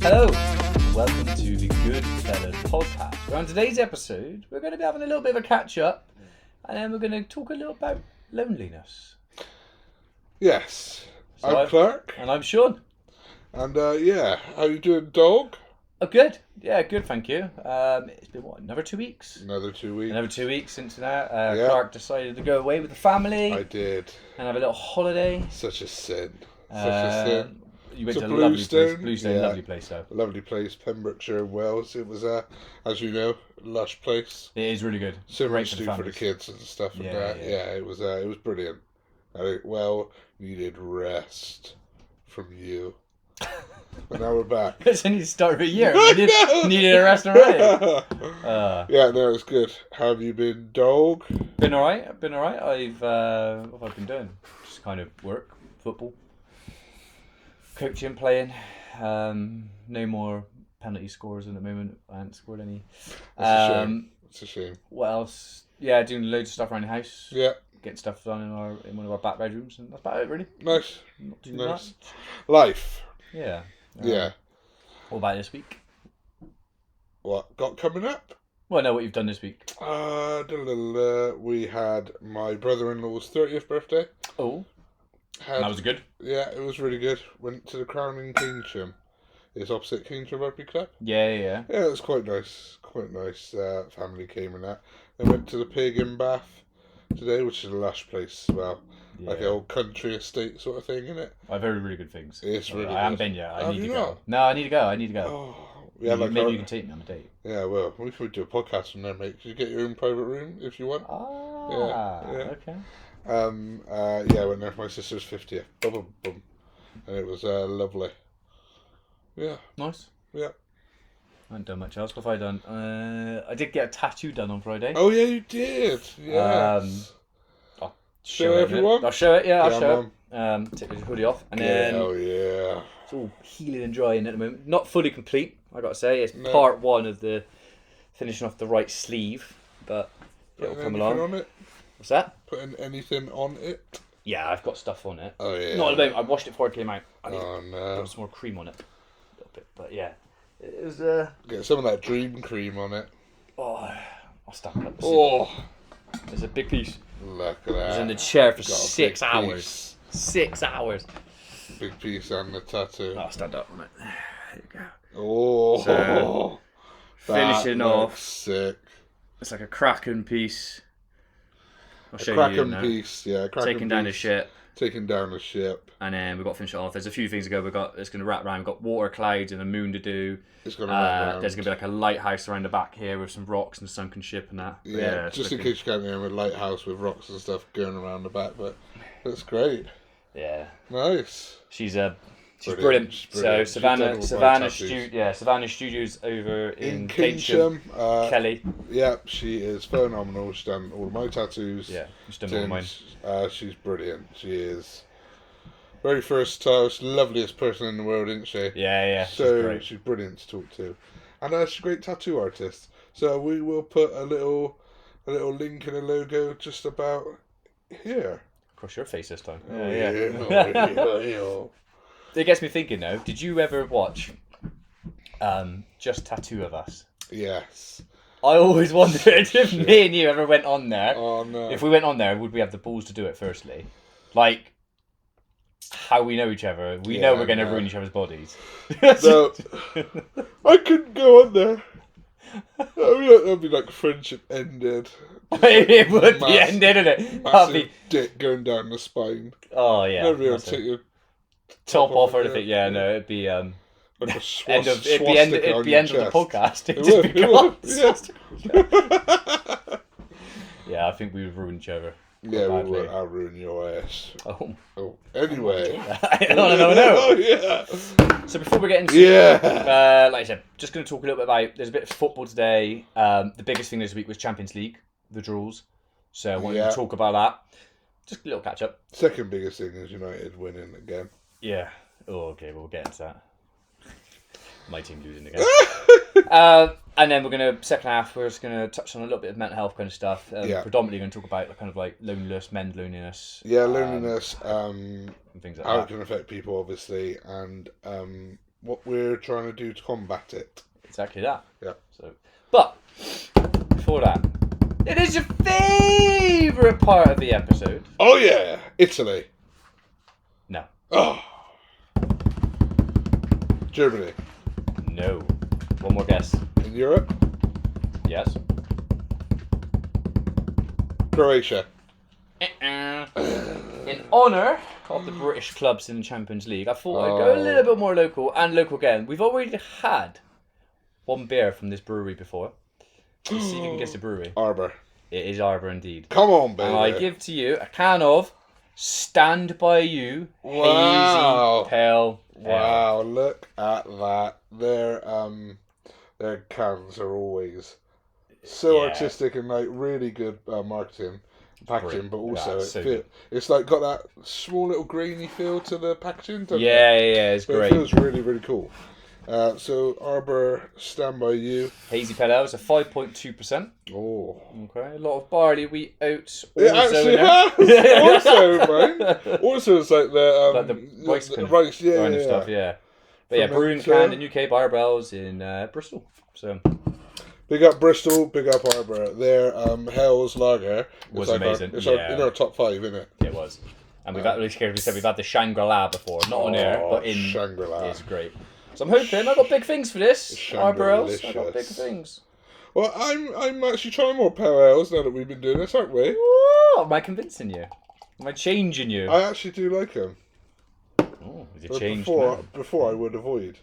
Hello, and welcome to the Goodfellerz podcast. Where on today's episode, we're going to be having a little bit of a catch up, and then we're going to talk a little about loneliness. Yes, So I'm Clark, and I'm Sean. and how you doing, dog? Oh, good. Yeah, good. Thank you. It's been another 2 weeks. Another 2 weeks. Another 2 weeks since that. Yeah. Clark decided to go away with the family I did. and have a little holiday. Such a sin. Such a sin. You went To to a lovely Bluestone. place. Bluestone, Yeah. lovely place though. Lovely place, Pembrokeshire, Wales. It was as you know, lush place. It is really good. So Great much to do for the families. kids and stuff. And Yeah. it was brilliant. Well needed rest from you. But now we're back. It's only the start of a year. Needed a rest already. Yeah, no, it's good. How have you been, dog? Been alright. I've been alright. What have I been doing? Just kind of work, football, coaching, playing. No more penalty scores at the moment. I haven't scored any. That's a shame. It's a shame. What else? Yeah, doing loads of stuff around the house. Yeah, Getting stuff done in one of our back bedrooms, and that's about it really. nice. Not too Nice. much. Life. Yeah. Yeah. What about this week? What got coming up? Well, I know what you've done this week. We had my brother-in-law's 30th birthday. Oh, that was good. Yeah, it was really good. Went to the Crown in Keynsham. It's opposite Keynsham Rugby Club. Yeah. Yeah, it was quite nice. Quite nice. Family came and that. Then went to the Pig in Bath today, which is a lush place as well. Yeah. Like an old country estate sort of thing, isn't it? I've heard really good things. It's really I haven't good. been yet. I Have need to you go. not? No, I need to go. I need to go. Oh, yeah, like Maybe you can take me on a date. Yeah, well, we could do a podcast from there, mate. Could you get your own private room if you want? Yeah. Okay. I went there for my sister's 50th. Boom. And it was lovely. Yeah. Nice. Yeah. I haven't done much else. What have I done? I did get a tattoo done on Friday. Oh, yeah, you did. Yeah. I'll Show it in a everyone? minute. I'll show it. Yeah, I'll Yeah, show man. it. Take the hoodie off, and then Oh, yeah. it's all healing and drying at the moment. Not fully complete, I gotta say. It's No. part one of the finishing off the right sleeve, but it'll Putting come anything along. on it? What's that? Putting anything on it? Yeah, I've got stuff on it. Oh, yeah. Not at the moment. I washed it before it came out. I need Oh, to no. put some more cream on it. A little bit, but yeah, it was. Get some of that dream cream on it. Oh, I'll stand up. Oh, There's a big piece. look at I was that. in the chair for Got a 6 big hours. piece. 6 hours. Big piece on the tattoo. I'll stand up. Right. There you go. Oh. So, that finishing looks off. sick. It's like a cracking piece. I'll show you Cracking now. piece, yeah. Cracking Taking down the piece. ship, Taking down the ship. and then we've got to finish it off. There's a few things to go. It's going to wrap around. We've got water clouds and a moon to do. It's going to wrap around. There's going to be like a lighthouse around the back here with some rocks and a sunken ship and that. But Yeah, it's just in looking- case you can't hear, a lighthouse with rocks and stuff going around the back, but that's great. Yeah, Nice. she's Brilliant. brilliant. She's So brilliant. She's done all my Savannah tattoos. Savannah Studios over in Keynsham. Kelly. Yeah, she is phenomenal. She's done all my tattoos. Yeah, she's done all mine. She's brilliant. She is very versatile. She's the loveliest person in the world, isn't she? Yeah, she's So great. she's brilliant to talk to, and she's a great tattoo artist. So we will put a little link and a logo just about here. Cross your face this time. Oh, Yeah. yeah. It gets me thinking though. Did you ever watch Just Tattoo of Us? Yes. I always wondered if me and you ever went on there. Oh no. If we went on there, would we have the balls to do it? Firstly, like how we know each other. We know Yeah, we're going to no. ruin each other's bodies. No, I couldn't go on there. That'd be like friendship ended. It would be Massive- ended, isn't it? That'd Massive be. dick going down the spine. Oh yeah. Nobody will that's it. take your Top off or again. anything. Yeah, no, it'd be like a end of swastika it'd be on end your of the chest. podcast. It'd It just would, be it gone. would, yeah. Yeah, I think we would ruin each other. Yeah, we badly. will. I'll ruin your ass. Oh, Oh, anyway. I don't know. Oh, yeah. So before we get into Yeah. like I said, just going to talk a little bit about. There's a bit of football today. The biggest thing this week was Champions League, the draws. So I wanted Yeah. to talk about that. Just a little catch up. Second biggest thing is United winning again. Yeah. Oh, okay. We'll get into that. My team losing again. And then we're going to, second half, we're just going to touch on a little bit of mental health kind of stuff. Yeah. Predominantly going to talk about kind of like loneliness, men's loneliness. Yeah, loneliness, and things like how that. it can affect people, obviously, and what we're trying to do to combat it. Exactly that. Yeah. So, but before that, it is your favourite part of the episode. Oh yeah, Italy. No. Oh. Germany. No. One more guess. In Europe. Yes. Croatia. In honour of the British clubs in the Champions League, I thought I'd go a little bit more local, and local again. We've already had one beer from this brewery before. Let's see if you can guess the brewery. Arbor. It is Arbor indeed. Come on, baby. And I give to you a can of Stand By You Wow. Hazy Pale Ale. Wow, look at that. Their cans are always so artistic and like really good marketing, packaging, but also it's like got that small little grainy feel to the packaging. Yeah, it's but great. It feels really, really cool. So Arbor Stand By You. Hazy Pale Ale is a 5.2%. Oh. Okay, a lot of barley, wheat, oats. It actually has. Also, man. Also, it's like the rice, kind of stuff, yeah. But yeah, brewing canned in UK by Arbells in Bristol. So big up Bristol, big up Arbor. Their Hell's Lager was like amazing. It's in our top 5, isn't it? It was. And we've actually said we've had the Shangri-La before, not on air, but in Shangri-La. It's great. So I'm hoping I've got big things for this. Arbells, I've got big things. Well, I'm actually trying more pale ales now that we've been doing this, aren't we? Whoa, am I convincing you? Am I changing you? I actually do like them. Oh, is it changed before I would avoid.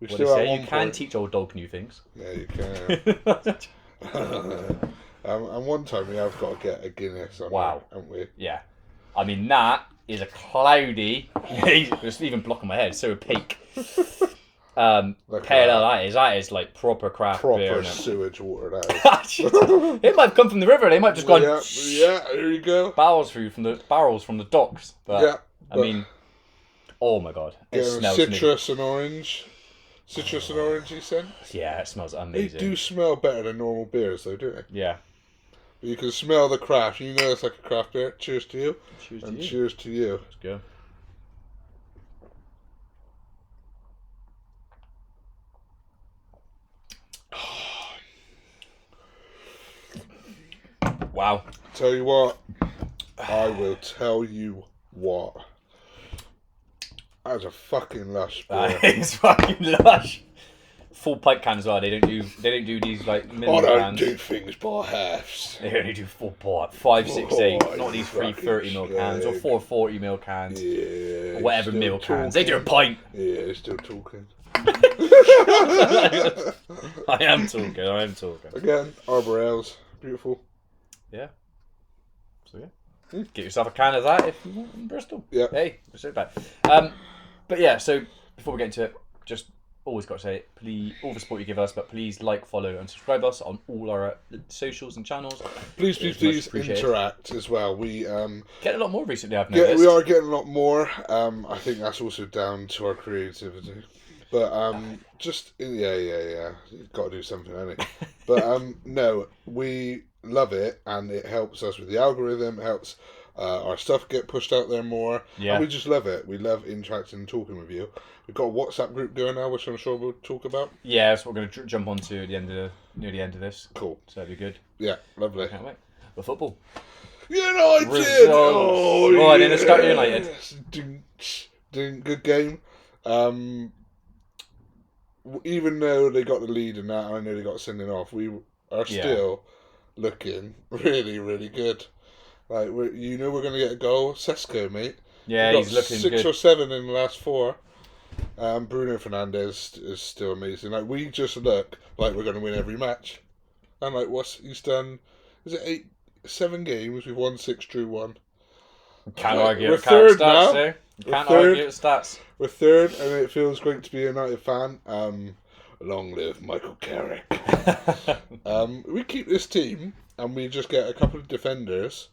We what still they say, you can teach old dog new things. Yeah, you can. And one time we have got to get a Guinness on it, haven't we? Yeah. I mean, that is a cloudy... It's even blocking my head, so opaque. Pale ale, that is like proper craft beer. Proper sewage water, that is. It might have come from the river, they might have just gone... Yeah, here you go. Barrels from the docks. But, I mean... Oh my god. It smells citrus and orange. Citrus and orangey scent. Yeah, it smells amazing. They do smell better than normal beers though, don't they? Yeah. But you can smell the craft. You know it's like a craft beer. Cheers to you. Cheers to you. Let's go. Wow. Tell you what. I will tell you what. That's a fucking lush beer. That is fucking lush. Full pint cans as well. They don't do these like mini cans. I don't do things by halves. They only do full pint. 5, 6, 8. Not these 330ml cans or 440ml cans. Yeah. Or whatever mil cans. They do a pint. Yeah, still talking. I am talking. Again, Arbor Ales. Beautiful. Yeah. So yeah. Get yourself a can of that if you want in Bristol. Yeah. Hey, we're so bad. But yeah, so before we get into it, just always got to say, please, all the support you give us, but please like, follow, and subscribe us on all our socials and channels. Please interact as well. We get a lot more recently. I've noticed. We are getting a lot more. I think that's also down to our creativity. But just yeah, you've got to do something, haven't you? But no, we love it, and it helps us with the algorithm. It helps our stuff get pushed out there more. Yeah. And we just love it. We love interacting and talking with you. We've got a WhatsApp group going now, which I'm sure we'll talk about. Yeah, that's what we're going to jump onto at the end of near the end of this. Cool. So that'd be good. Yeah, lovely. Can't wait. The football. United! Results. Oh, I didn't start United. Doing good game. Even though they got the lead in that, I know they got sending off. We are still looking really, really good. Like we're going to get a goal. Sesko, mate. Yeah, he's looking 6 good. or 7 in the last 4. Bruno Fernandes is still amazing. Like we just look like we're going to win every match. And like he's done? Is it 7 games? We've won 6, drew 1. Can't argue we're with third stats, now. eh? Can't argue with stats. We're third, and it feels great to be a United fan. Long live Michael Carrick. We keep this team, and we just get a couple of defenders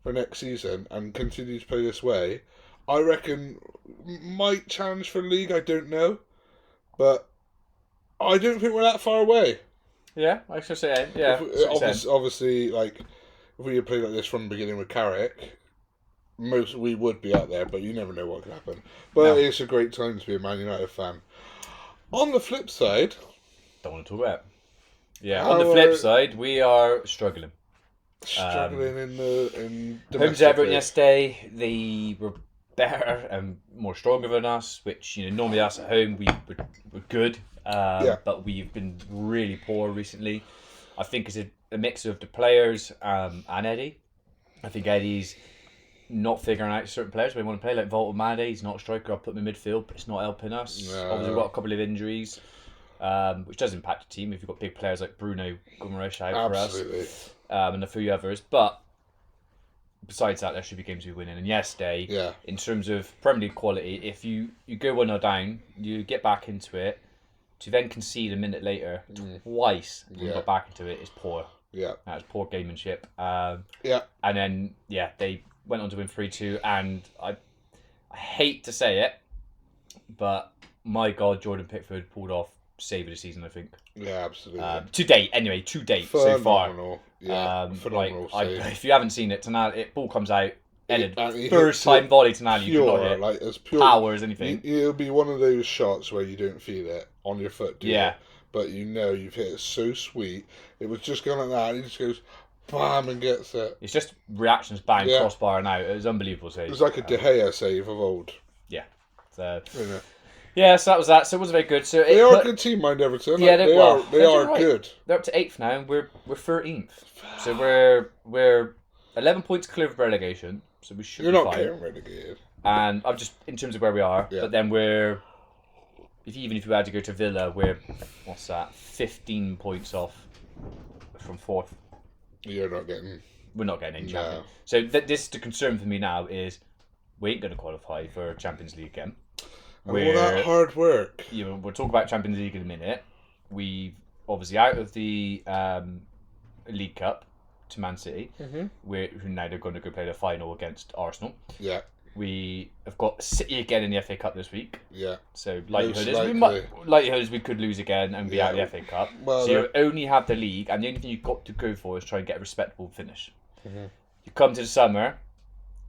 for next season, and continue to play this way. I reckon might challenge for the league. I don't know, but I don't think we're that far away. Yeah, I should say, yeah. Obviously, like, if we had played like this from the beginning with Carrick, we would be out there, but you never know what could happen. But it's a great time to be a Man United fan. On the flip side... Don't want to talk about it. Yeah, on the flip side, we are struggling. Struggling in home to Everton yesterday, they were better and more stronger than us, which, you know, normally us at home, we're good. But we've been really poor recently. I think it's a mix of the players and Eddie. I think Eddie's not figuring out certain players we want to play, like Volta Made. He's not a striker. I'll put him in midfield, but it's not helping us. No. Obviously, we've got a couple of injuries, which does impact the team if you've got big players like Bruno Goodfellerz out for us, and a few others. But besides that, there should be games we win in. And yesterday, in terms of Premier League quality, if you go 1-0 down, you get back into it, to then concede a minute later twice when you got back into it is poor. Yeah. That was poor gamemanship. And then, they went on to win 3-2, and I hate to say it, but my God, Jordan Pickford pulled off save of the season, I think. Yeah, absolutely. To date, so far. Yeah, phenomenal save. If you haven't seen it, Tonali, ball comes out, first time volley Tonali, you could not hit. Like, as pure power as anything. It'll be one of those shots where you don't feel it on your foot, do you? But you know you've hit it so sweet. It was just going like that, and he just goes, bam, and gets it. It's just reactions, bang, crossbar and out. It was unbelievable save. It was like a De Gea save of old. Yeah. So... Yeah, so that was that. So it wasn't very good. So they are a good team, mind Everton. Yeah, they are good. They're up to 8th now, and we're 13th. So we're 11 points clear of relegation. So we should. You're be not fine. getting relegated. And I'm just in terms of where we are. But then even if we had to go to Villa, we're 15 points off from 4th. We're not getting in Champions. So this the concern for me now is we ain't going to qualify for Champions League again. And all that hard work. We'll talk about Champions League in a minute. We've obviously out of the League Cup to Man City. Who now they're going to go play the final against Arsenal. Yeah. We have got City again in the FA Cup this week. Yeah. So likelihood is we could lose again and be out of the FA Cup. Well, so you only have the league, and the only thing you've got to go for is try and get a respectable finish. You come to the summer.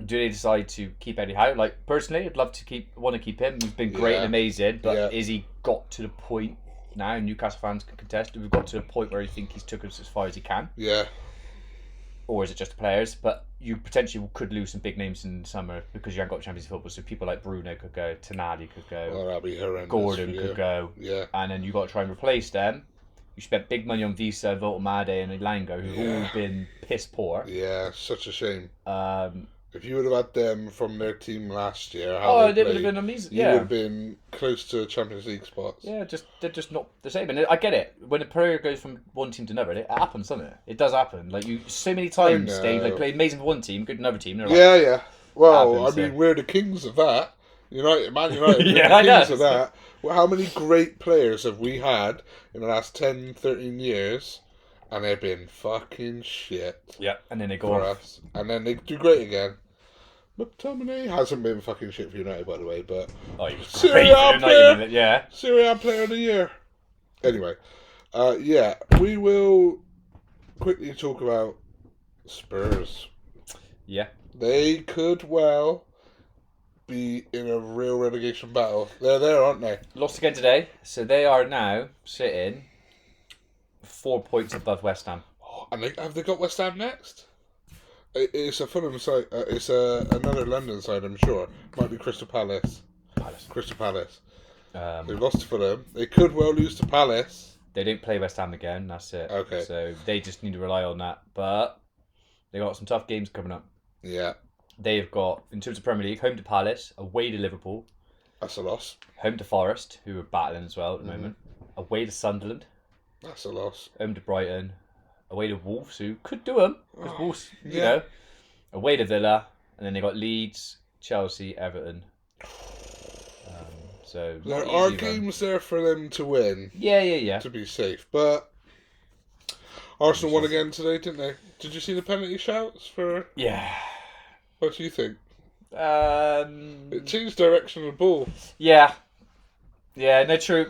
Do they decide to keep Eddie Howe? Like, personally, I'd love to want to keep him. He's been great and amazing, but is he got to the point now? Newcastle fans can contest. We've got to the point where you think he's took us as far as he can. Yeah. Or is it just the players? But you potentially could lose some big names in the summer because you haven't got Champions League football. So people like Bruno could go, Tonali could go, well, that'd be horrendous. Gordon could go, and then you got to try and replace them. You spent big money on Visa, Volta Made, and Elango, who've all been piss poor. Yeah, such a shame. If you would have had them from their team last year, they would have been amazing. You would have been close to Champions League spots. Yeah, they're just not the same. And I get it. When a player goes from one team to another, it happens, doesn't it? It does happen. Like you, so many times they play amazing for one team, good for another team. Yeah. Well, we're the kings of that. Man United, we're the kings of that. Well, how many great players have we had in the last 10, 13 years? And they've been fucking shit. Yeah, and then they go for us. And then they do great again. McTominay hasn't been fucking shit for United, by the way, but he was Serie A player, Serie A player of the year. Anyway, we will quickly talk about Spurs. Yeah, they could well be in a real relegation battle. They're there, aren't they? Lost again today, so they are now sitting 4 points above West Ham. And have they got West Ham next? It's a Fulham side. It's another London side, I'm sure. Might be Crystal Palace. Crystal Palace. They've lost to Fulham. They could well lose to Palace. They don't play West Ham again. That's it. Okay. So they just need to rely on that. But they got some tough games coming up. Yeah. They've got, in terms of Premier League, home to Palace, away to Liverpool. That's a loss. Home to Forest, who are battling as well at the moment. Away to Sunderland. That's a loss. Home to Brighton. Away to Wolves, who could do them. Because Wolves, you know. Away to Villa. And then they got Leeds, Chelsea, Everton. So there are games there for them to win. Yeah. To be safe. But Arsenal won again today, didn't they? Did you see the penalty shouts for... Yeah. What do you think? It changed direction of the ball. Yeah. Yeah, no, true.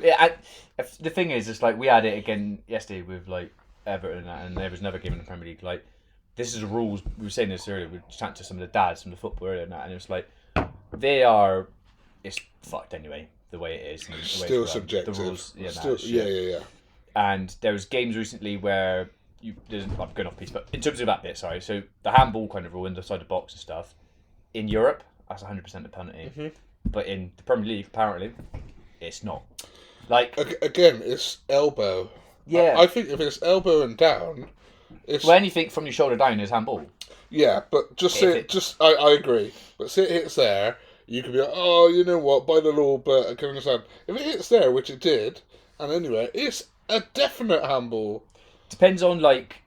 The thing is, it's like we had it again yesterday with like Everton and there was another game in the Premier League. Like, this is the rules. We were saying this earlier. We chatted to some of the dads from the football earlier and it was like it's fucked anyway. The way it is, and the way Still it's run. subjective. The rules, Yeah. And there was games recently where I'm going off piece, but in terms of that bit, sorry. So the handball kind of rule inside the box and stuff in Europe, that's 100% a penalty. Mm-hmm. But in the Premier League, apparently, it's not. Like again, it's elbow. Yeah, I think if it's elbow and down, it's well, anything from your shoulder down is handball. Yeah, but I agree. But say it hits there, you could be like, oh, you know what, by the law, but I can understand. If it hits there, which it did, and anywhere, it's a definite handball. Depends on, like,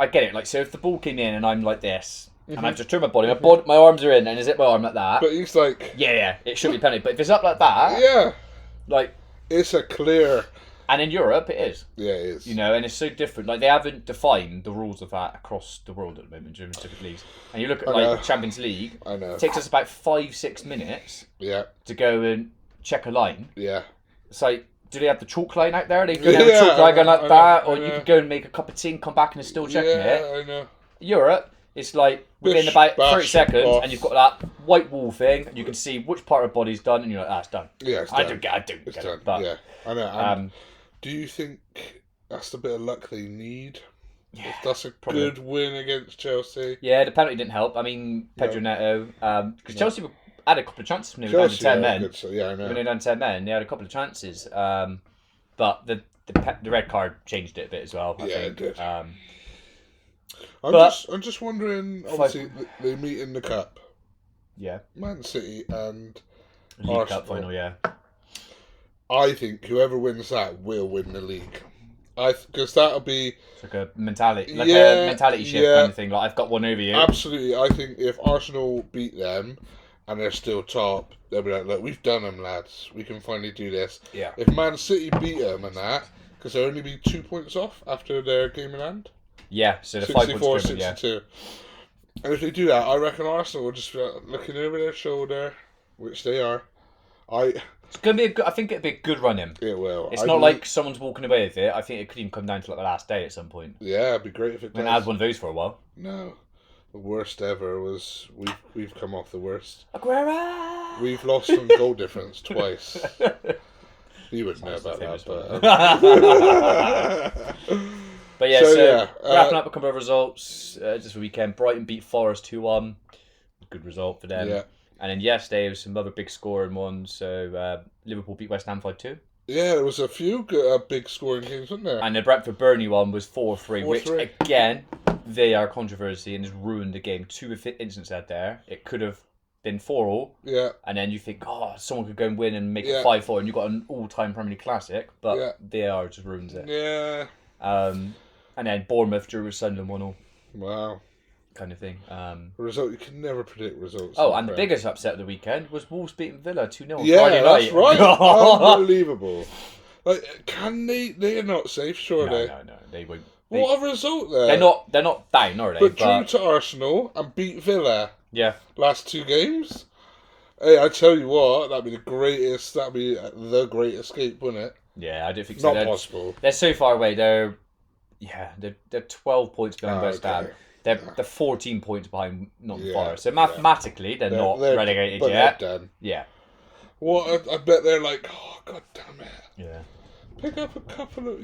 I get it. Like, so if the ball came in and I'm like this, and I've just turned my body, my arms are in, and is it my arm like that? But he's like... Yeah, it should be penalty. But if it's up like that... Yeah. Like... It's a clear... And in Europe, it is. Yeah, it is. You know, and it's so different. Like, they haven't defined the rules of that across the world at the moment during different leagues. And you look at, like, Champions League. I know. It takes us about 5-6 minutes to go and check a line. Yeah. It's like, do they have the chalk line out there? They go down the chalk line going like that? Or you could go and make a cup of tea and come back and it's still checking it. Yeah, I know. Europe, it's like within about 30 seconds and you've got that white wall thing and you can see which part of the body's done and you're like, it's done. Yeah, it's done. I don't get it. But, yeah, I know. Do you think that's the bit of luck they need? Yeah, if that's a good win against Chelsea. Yeah, the penalty didn't help. I mean, Pedro Neto, because Chelsea had a couple of chances when they were down to 10 men. I know. When they were down to 10 men, they had a couple of chances. But the red card changed it a bit as well, I think. It did. I'm just wondering, obviously, they meet in the Cup. Yeah. Man City and League Arsenal. Cup final, yeah. I think whoever wins that will win the league. Because that'll be... It's like a mentality, a mentality shift kind of thing. Like, I've got one over you. Absolutely. I think if Arsenal beat them and they're still top, they'll be like, look, we've done them, lads. We can finally do this. Yeah. If Man City beat them and that, because they'll only be 2 points off after their game in hand. Yeah, so the 5 points 62. Yeah. And if they do that, I reckon Arsenal will just be looking over their shoulder, which they are. It's gonna be I think it'll be a good run in. It will. It's not like someone's walking away with it. I think it could even come down to like the last day at some point. Yeah, it'd be great if it does. I had one of those for a while. No. The worst ever was we've come off the worst. Aguero! We've lost on goal difference twice. You wouldn't know about that, but... But yeah, so wrapping up a couple of results. Just for the weekend, Brighton beat Forest 2-1. Good result for them. Yeah. And then yesterday, there was some other big scoring ones. So Liverpool beat West Ham 5-2. Yeah, there was a few big scoring games, wasn't there? And the Brentford Burnley one was 4-3, which again, they are controversy and has ruined the game. 2 incidents out there. It could have been 4-4. Yeah. And then you think, someone could go and win and make it 5-4, and you've got an all-time Premier League classic. But they are just ruins it. Yeah. And then Bournemouth drew with Sunderland 1-1. Wow. Kind of thing. Result, you can never predict results. And the biggest upset of the weekend was Wolves beating Villa 2-0 on yeah, Friday night. That's right. Unbelievable. Like, can they? They're not safe, surely. No, they won't. What a result there. They're not down, are they? But drew to Arsenal and beat Villa. Yeah. Last 2 games. Hey, I tell you what, that'd be the greatest great escape, wouldn't it? Yeah, I don't think so. Not possible. They're so far away. They're 12 points behind West Ham. They're 14 points behind Nottingham Forest. So mathematically, they're not relegated yet. They're done. Yeah. What? I bet they're like, oh, god damn it. Yeah. Pick up a couple of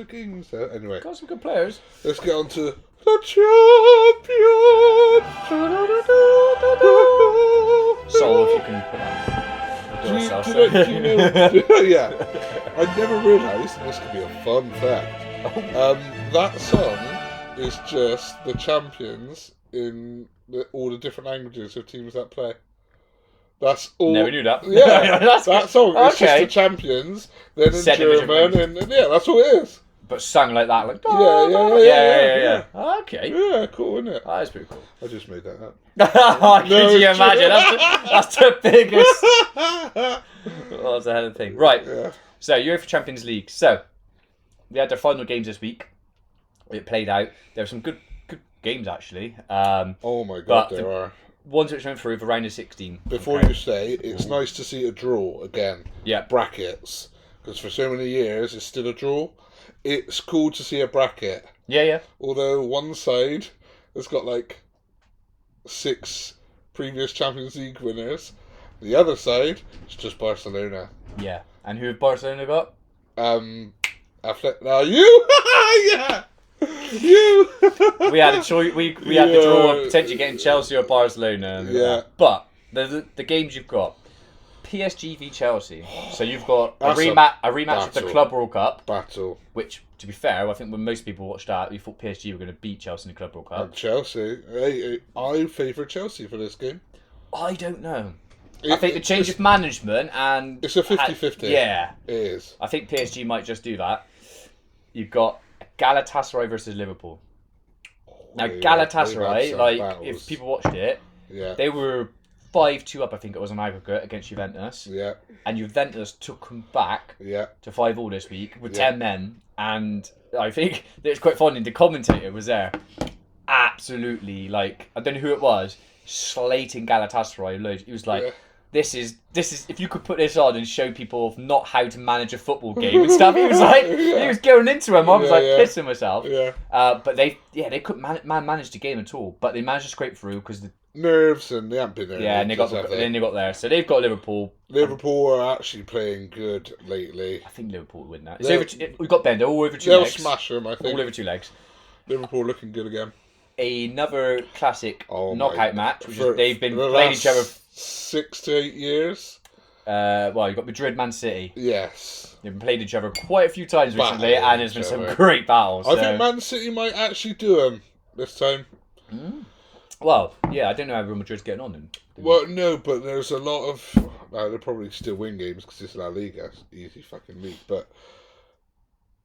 games there. Anyway. Got some good players. Let's get on to the champion. Soul, if you can put that. Do you know? Yeah. I never realised, this could be a fun fact. That song is just the champions in all the different languages of teams that play. That's all. Never knew that. Yeah, that song is just Okay. the champions, then in Set in German, and that's all it is. But sung like that, like Yeah. Okay. Yeah, cool, isn't it? That is pretty cool. I just made that up. Could you imagine? That's the biggest. That's a hell of a thing. Right. Yeah. So UEFA Champions League. So they had their final games this week. It played out. There were some good games actually. Oh my god, there are. ones which went through for round of 16. Before you say, it's nice to see a draw again. Yeah. Brackets. Because for so many years, it's still a draw. It's cool to see a bracket. Yeah. Although one side has got like 6 previous Champions League winners. The other side is just Barcelona. Yeah. And who have Barcelona got? Athletic. Now you! Yeah! You! We had a choice. We had the draw of potentially getting Chelsea or Barcelona. Yeah. But the games you've got, PSG v Chelsea. So you've got a That's a rematch of the battle. Club World Cup. Battle. Which, to be fair, I think when most people watched that, we thought PSG were going to beat Chelsea in the Club World Cup. And Chelsea. I favour Chelsea for this game. I don't know. I think the change of management and... It's a 50-50. Yeah. It is. I think PSG might just do that. You've got Galatasaray versus Liverpool. Now, Galatasaray, if people watched it, they were 5-2 up, I think it was, on aggregate against Juventus. Yeah. And Juventus took them back to 5-5 this week with 10 men. And I think it's quite funny, the commentator was there. Absolutely, like, I don't know who it was, slating Galatasaray loads. He was like... This is if you could put this on and show people not how to manage a football game and stuff. He was going into him. I was pissing myself. Yeah. But they couldn't manage the game at all. But they managed to scrape through because the nerves and they haven't been there. Yeah, and they got there. So they've got Liverpool. Liverpool are actually playing good lately. I think Liverpool will win that. We've got Bender all over 2 legs. They'll smash them, I think. All over 2 legs. Liverpool looking good again. Another classic knockout match, which is they've been playing each other 6 to 8 years. Well, you've got Madrid, Man City. Yes. They've played each other quite a few times recently, and there's been some great battles. I think Man City might actually do them this time. Well, yeah, I don't know how Real Madrid's getting on then. Well, no, but there's a lot of... they'll probably still win games because it's La Liga. It's an easy fucking league. But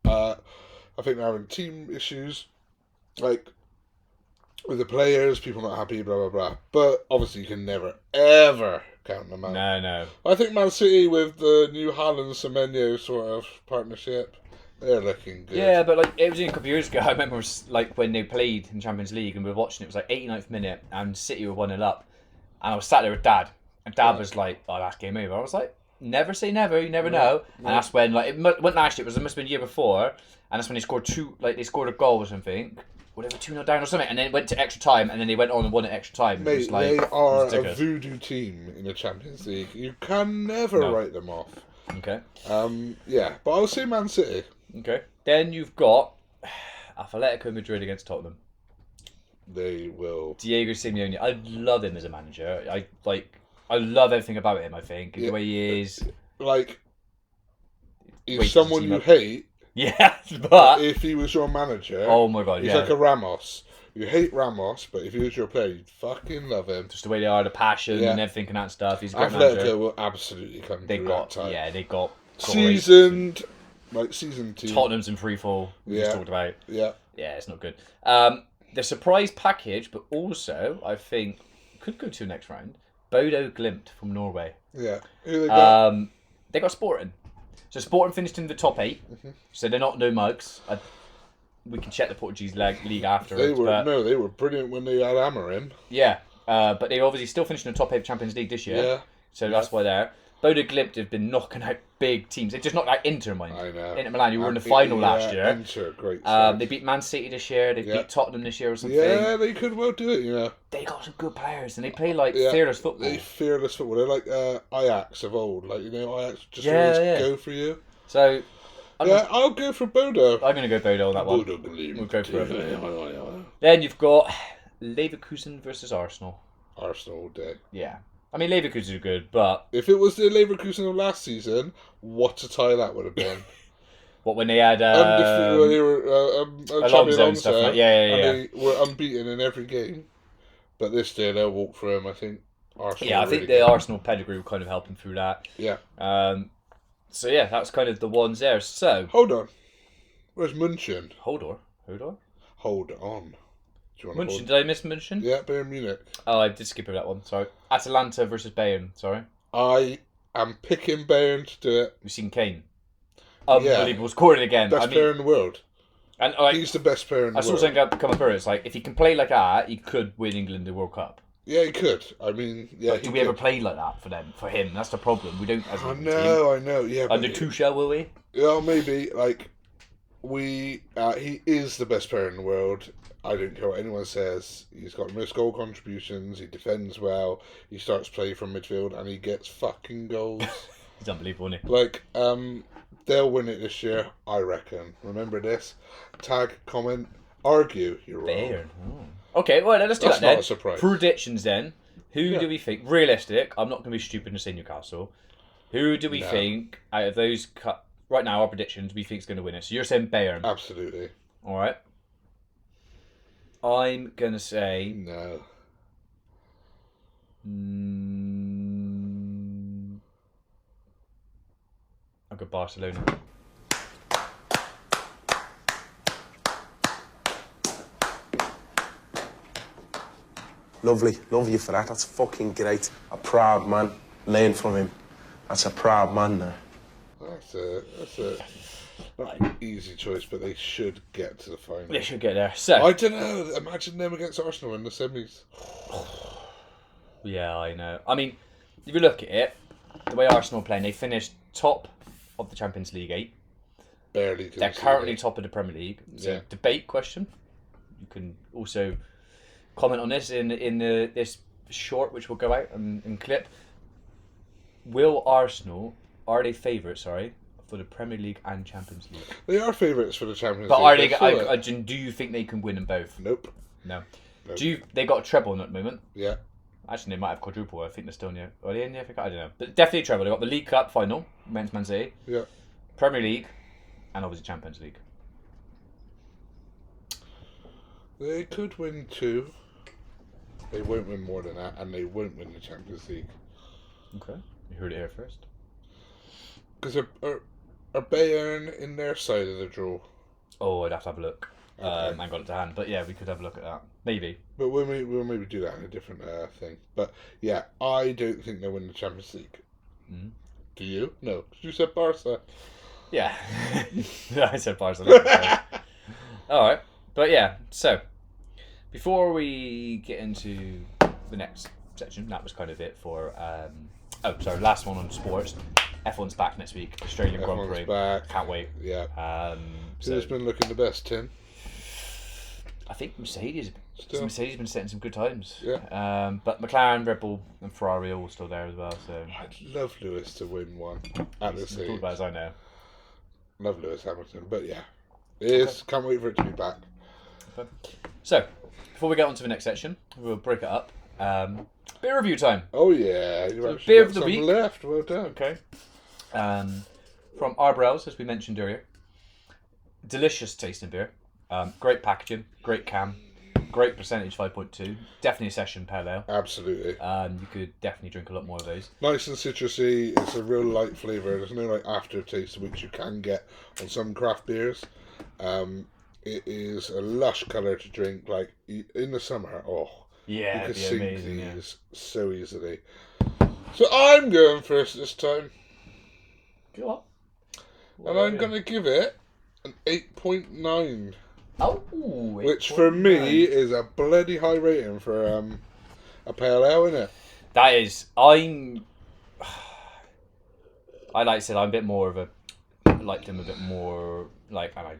I think they're having team issues. Like... with the players, people not happy, blah, blah, blah. But obviously you can never, ever count them out. No. I think Man City with the new Haaland-Semenyo sort of partnership, they're looking good. Yeah, but like it was a couple of years ago, I remember like when they played in Champions League and we were watching it was like 89th minute and City were 1-0 up. And I was sat there with Dad. And Dad was like, oh, that's game over. I was like, never say never, you never know. And that's when, like, it wasn't last year, it must have been the year before. And that's when they scored they scored a goal or something. Whatever, 2-0 down or something, and then it went to extra time, and then they went on and won at extra time. Mate, they are a voodoo team in the Champions League. You can never write them off. Okay. Yeah, but I'll say Man City. Okay. Then you've got Atletico Madrid against Tottenham. They will. Diego Simeone. I love him as a manager. I love everything about him. I think the way he is. Like, he's someone you hate. Yeah, but if he was your manager, oh my god, he's like a Ramos. You hate Ramos, but if he was your player, you'd fucking love him. Just the way they are, the passion and everything and that stuff. He's a great manager. Atletico will absolutely come through that time. Yeah, they got seasoned, like seasoned team. Tottenham's in free fall. We just talked about. Yeah, it's not good. The surprise package, but also I think could go to the next round. Bodo Glimt from Norway. Yeah, who they got? They got Sporting. So Sporting finished in the top 8, so they're not no mugs. We can check the Portuguese league afterwards. They were brilliant when they had Amorim. Yeah, but they obviously still finished in the top 8 of Champions League this year. Yeah. So that's why they're. Bodo Glimt have been knocking out big teams. They just knocked out Inter, mind. I know. Inter Milan, who were in the final last year. Inter, great side. They beat Man City this year. They beat Tottenham this year or something. Yeah, they could well do it, you know. They got some good players, and they play like fearless football. Fearless football. They're like Ajax of old. Like, you know, Ajax just always go for you. So... I'll go for Bodo. I'm going to go Bodo on that one. Bodo Glimt. We'll go for it. Then you've got Leverkusen versus Arsenal. Arsenal all day. Yeah. I mean, Leverkusen are good, but... if it was the Leverkusen of last season, what a tie that would have been. What, when they had... when they were Alonso and stuff like that. Yeah. And they were unbeaten in every game. But this year, they'll walk through them, I think. Arsenal I think the Arsenal pedigree will kind of help them through that. Yeah. So yeah, that's kind of the ones there. So hold on, where's Munchen? Hold on. Hold on. Do you want Munchen? Did I miss Munchen? Yeah, Bayern Munich. Oh, I did skip over that one. Sorry. Atalanta versus Bayern. Sorry. I am picking Bayern to do it. We've seen Kane. Unbelievable. Scoring again. Best player in the world. And he's the best player in the world. I saw something come up here. It's like if he can play like that, he could win England the World Cup. Yeah, he could. I mean, yeah. But do we ever play like that for them? For him, that's the problem. We don't. As a I team. know. Yeah. Under Tuchel, will we? Yeah, maybe. Like, he is the best player in the world. I don't care what anyone says. He's got most goal contributions. He defends well. He starts play from midfield, and he gets fucking goals. He's unbelievable, isn't he? Like, they'll win it this year, I reckon. Remember this? Tag, comment, argue. You're wrong. Bayern. Oh. Okay, well, let's do That's that then. not a surprise. Predictions then. Who do we think? Realistic. I'm not going to be stupid and say Newcastle. Who do we think out of those right now? Our predictions we think is going to win it. So you're saying Bayern. Absolutely. All right. I'm going to say no. I'll go Barcelona. Lovely. Love you for that. That's fucking great. A proud man. Learn from him. That's a proud man there. That's a not an easy choice, but they should get to the final. They should get there. So I don't know. Imagine them against Arsenal in the semis. Yeah, I know. I mean, if you look at it, the way Arsenal are playing, they finished top of the Champions League 8. Barely. They're currently top of the Premier League. So Yeah. debate question. You can also comment on this in this short, which will go out and clip. Are they favourites? Sorry, for the Premier League and Champions League. They are favourites for the Champions But League. are they? Do you think they can win them both? Nope. No. Nope. They got a treble at the moment? Yeah. Actually, they might have quadruple. I think they're still near. Are they in the FA Cup? I don't know. But definitely treble. They got the League Cup final, men's Man City, Yeah. Premier League, and obviously Champions League. They could win 2. They won't win more than that, and they won't win the Champions League. Okay. You heard it here first. Because are Bayern in their side of the draw? Oh, I'd have to have a look. Okay. I ain't got it to hand, but yeah, we could have a look at that. Maybe. But we'll maybe do that in a different thing. But yeah, I don't think they'll win the Champions League. Mm. Do you? No, 'cause you said Barca. Yeah. I said Barcelona. Alright. But yeah, so before we get into the next section, that was kind of it for last one on sports. F1's back next week. Australian Grand Prix. F1's back. Can't wait. Yeah. So Who's been looking the best, Tim? I think Mercedes Still. has been setting some good times. Yeah. But McLaren, Red Bull, and Ferrari are all still there as well. So I'd love Lewis to win one at this as good age. as I know. Love Lewis Hamilton, but yeah, it is. Can't wait for it to be back. Okay. So before we get on to the next section, we'll break it up. Beer review time. Oh yeah, you've So actually beer got of the some week. left. Well done. Okay. From Arbrels, as we mentioned earlier. Delicious tasting beer. Great packaging, great can, great percentage 5.2. Definitely a session pale ale. Absolutely. You could definitely drink a lot more of those. Nice and citrusy. It's a real light flavour. There's no like aftertaste which you can get on some craft beers. It is a lush colour to drink. Like in the summer, Yeah, you could it'd be sink amazing. Yeah. these so easily. So I'm going first this time, Go on. and I'm going to give it an 8.9. Oh, Which for me is a bloody high rating for a pale ale, isn't it? That is, I like I said, I'm a bit more of I like them a bit more, like, and I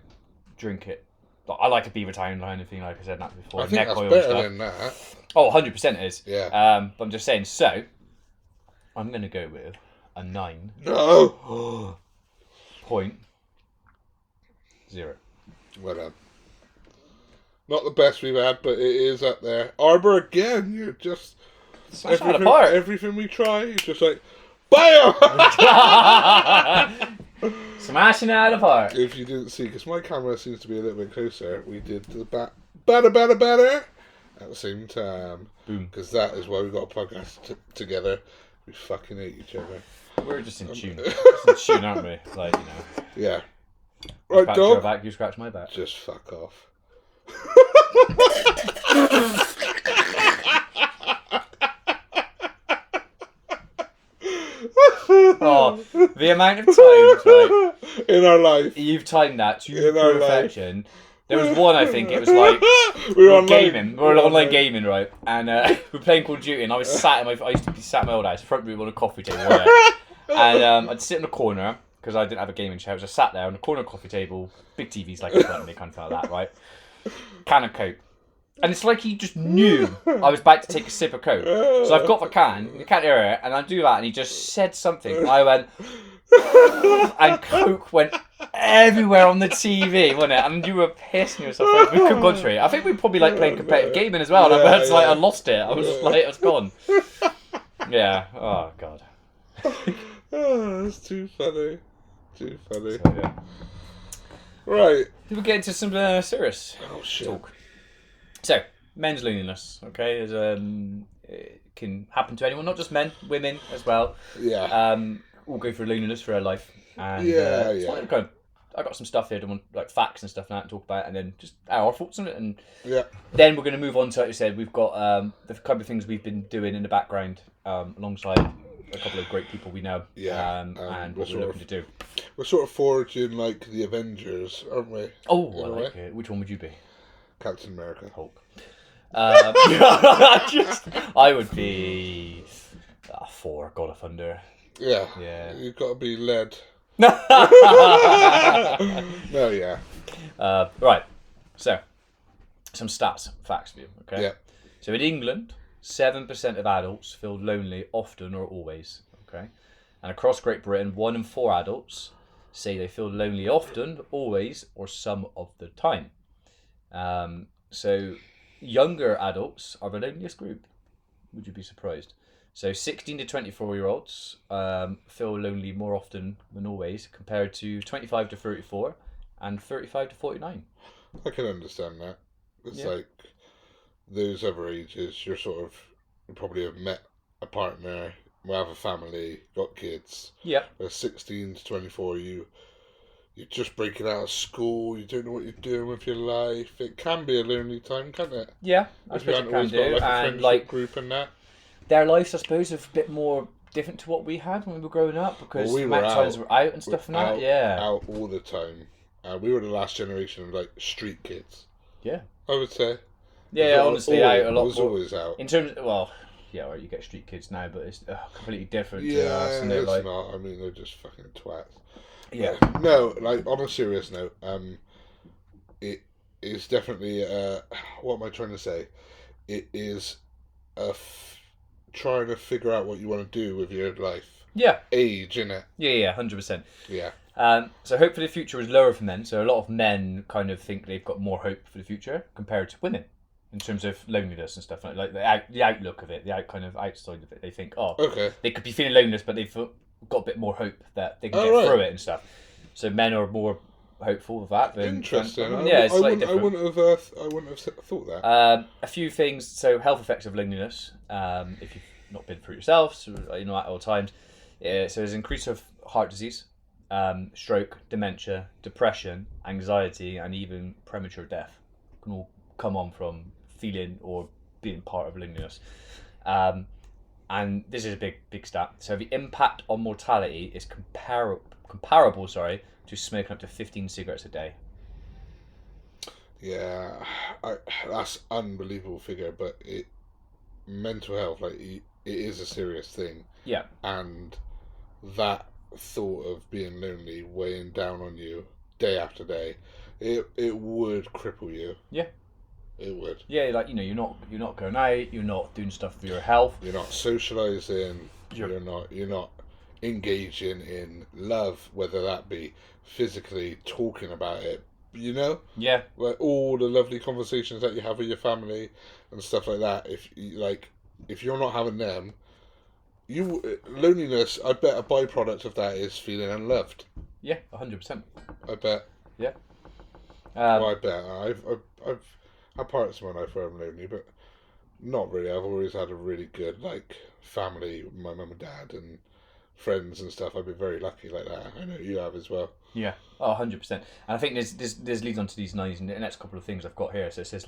drink it. I like a Beaver Town kind of thing, like I said that before. I think Neck that's oil better stuff. than that. Oh, 100% it is. Yeah. But I'm just saying, so, I'm going to go with a 9. No! 0.0. Well done. Not the best we've had, but it is up there. Arbor again, you're just... Smash it apart. Everything we try, you're just like, BAM! Smashing it out of the park. If you didn't see, because my camera seems to be a little bit closer, we did the better at the same time. Boom. Because that is why we got a podcast together. We fucking hate each other. We're just in tune. Just in tune, aren't we? Like, you know. Yeah. You Right, scratch your dog. back, you scratch my back. Just fuck off. Oh, the amount of times, right, In our life. you've timed that to In our perfection. There was one, I think, it was like, we were gaming. We were online gaming, right? And we were playing Call of Duty, and I was sat in I used to be sat in my old house, front room on a coffee table, right? And I'd sit in the corner, because I didn't have a gaming chair, so I sat there on the corner of the coffee table, big TVs like in front of me, kind of like that, right? Can of Coke. And it's like he just knew I was about to take a sip of Coke. So I've got the can, you can't hear it, and I do that, and he just said something. And I went, and Coke went everywhere on the TV, wasn't it? And you were pissing yourself. Like, we couldn't concentrate. I think we probably like playing competitive gaming as well. And I was like, I lost it. I was like, it was gone. Yeah. Oh God. Oh, that's too funny. Too funny. So, yeah. Right. Did we get into some serious talk? So, men's loneliness. Okay, it can happen to anyone, not just men, women as well. Yeah. All go through loneliness for their life. And I got some stuff here to like facts and stuff like that to talk about, and then just our thoughts on it, and then we're going to move on to, like you said, we've got the kind of things we've been doing in the background alongside a couple of great people we know, and what we're looking to do. We're sort of forging like the Avengers, aren't we? Oh, I like it. Which one would you be? Captain America. Hulk. I would be Thor, God of Thunder. Yeah. Yeah. You've got to be led. No, yeah. Right. So, some facts for you. Okay. Yeah. So in England, 7% of adults feel lonely often or always. Okay. And across Great Britain, 1 in 4 adults say they feel lonely often, always, or some of the time. So younger adults are the loneliest group. Would you be surprised? So 16 to 24-year-olds feel lonely more often than always, compared to 25 to 34 and 35 to 49. I can understand that. It's like those other ages, you probably have met a partner, have a family, got kids. Yeah. Where 16 to 24, you're just breaking out of school, you don't know what you're doing with your life. It can be a lonely time, can't it? Yeah, I suppose it can do. Got, a and like group and that. Their lives, I suppose, are a bit more different to what we had when we were growing up, because we were out and stuff and that. Yeah, out all the time. We were the last generation of like street kids. Yeah, I would say. Yeah, honestly, out a lot. I was always out. In terms of, right, you get street kids now, but it's completely different to us. And it's like, not. I mean, they're just fucking twats. Yeah. No, like on a serious note, it is definitely what am I trying to say? It is trying to figure out what you want to do with your life. Yeah. Age, innit? Yeah, 100%. Yeah. So hope for the future is lower for men. So a lot of men kind of think they've got more hope for the future compared to women in terms of loneliness and stuff like the outlook of it, the outside of it. They think, they could be feeling loneliness, but they've got a bit more hope that they can get through it and stuff. So men are more hopeful of that. Interesting. It's slightly different. I wouldn't have thought that. A few things. So health effects of loneliness. If you've not been through it yourself, so, at all times. So there's increase of heart disease, stroke, dementia, depression, anxiety, and even premature death can all come on from feeling or being part of loneliness. And this is a big stat. So the impact on mortality is comparable to smoking up to 15 cigarettes a day. Yeah, that's unbelievable figure, but mental health, like it is a serious thing. Yeah. And that thought of being lonely weighing down on you day after day, it would cripple you. Yeah. It would. Yeah, like you're not going out, you're not doing stuff for your health. You're not socialising. You're not engaging in love, whether that be physically talking about it. Yeah. Like all the lovely conversations that you have with your family and stuff like that. If you're not having them, loneliness. I bet a byproduct of that is feeling unloved. Yeah, 100%. I bet. Yeah. I bet. I've had parts of my life where I'm lonely, but not really. I've always had a really good family, my mum and dad and friends and stuff. I've been very lucky like that. I know you have as well. Yeah, 100%. And I think this leads on to these next couple of things I've got here. So it says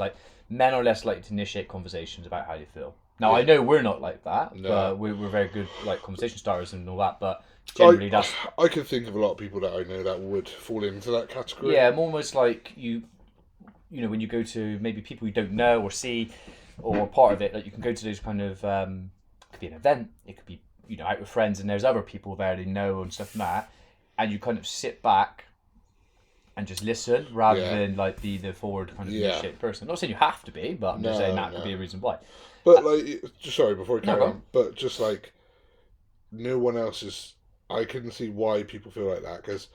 men are less likely to initiate conversations about how they feel. Now I know we're not like that, but we're very good conversation starters and all that. But generally, I can think of a lot of people that I know that would fall into that category. Yeah, I'm almost like you you know, when you go to maybe people you don't know or see, or part of it, like you can go to those kind of, it could be an event, it could be, you know, out with friends and there's other people there they know and stuff like that, and you kind of sit back and just listen rather than like be the forward kind of initiated person. I'm not saying you have to be, but I'm just saying that could be a reason why. But like, sorry, before we carry on, but just like, no one else is. I couldn't see why people feel like that, because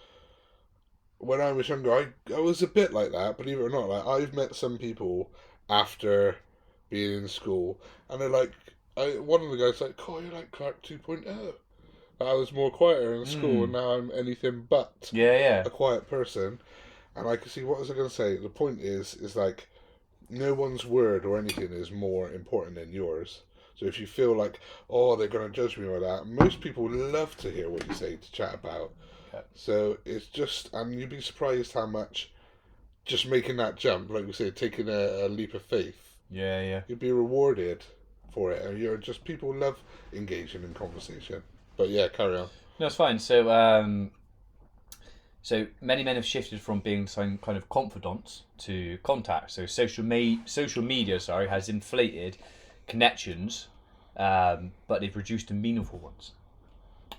when I was younger, I was a bit like that. Believe it or not, like I've met some people after being in school, and they're like, one of the guys like, "Oh, you're like Clark 2.0." I was more quieter in school, and now I'm anything but a quiet person. And I can see, what was I going to say? The point is like, no one's word or anything is more important than yours. So if you feel like, oh, they're going to judge me or that, most people love to hear what you say to chat about. Yeah. So it's just, and you'd be surprised how much just making that jump, like we said, taking a leap of faith. Yeah. You'd be rewarded for it. And you're just, people love engaging in conversation. But yeah, carry on. No, it's fine. So, so many men have shifted from being some kind of confidants to contacts. So social media, has inflated connections, but they've reduced to meaningful ones.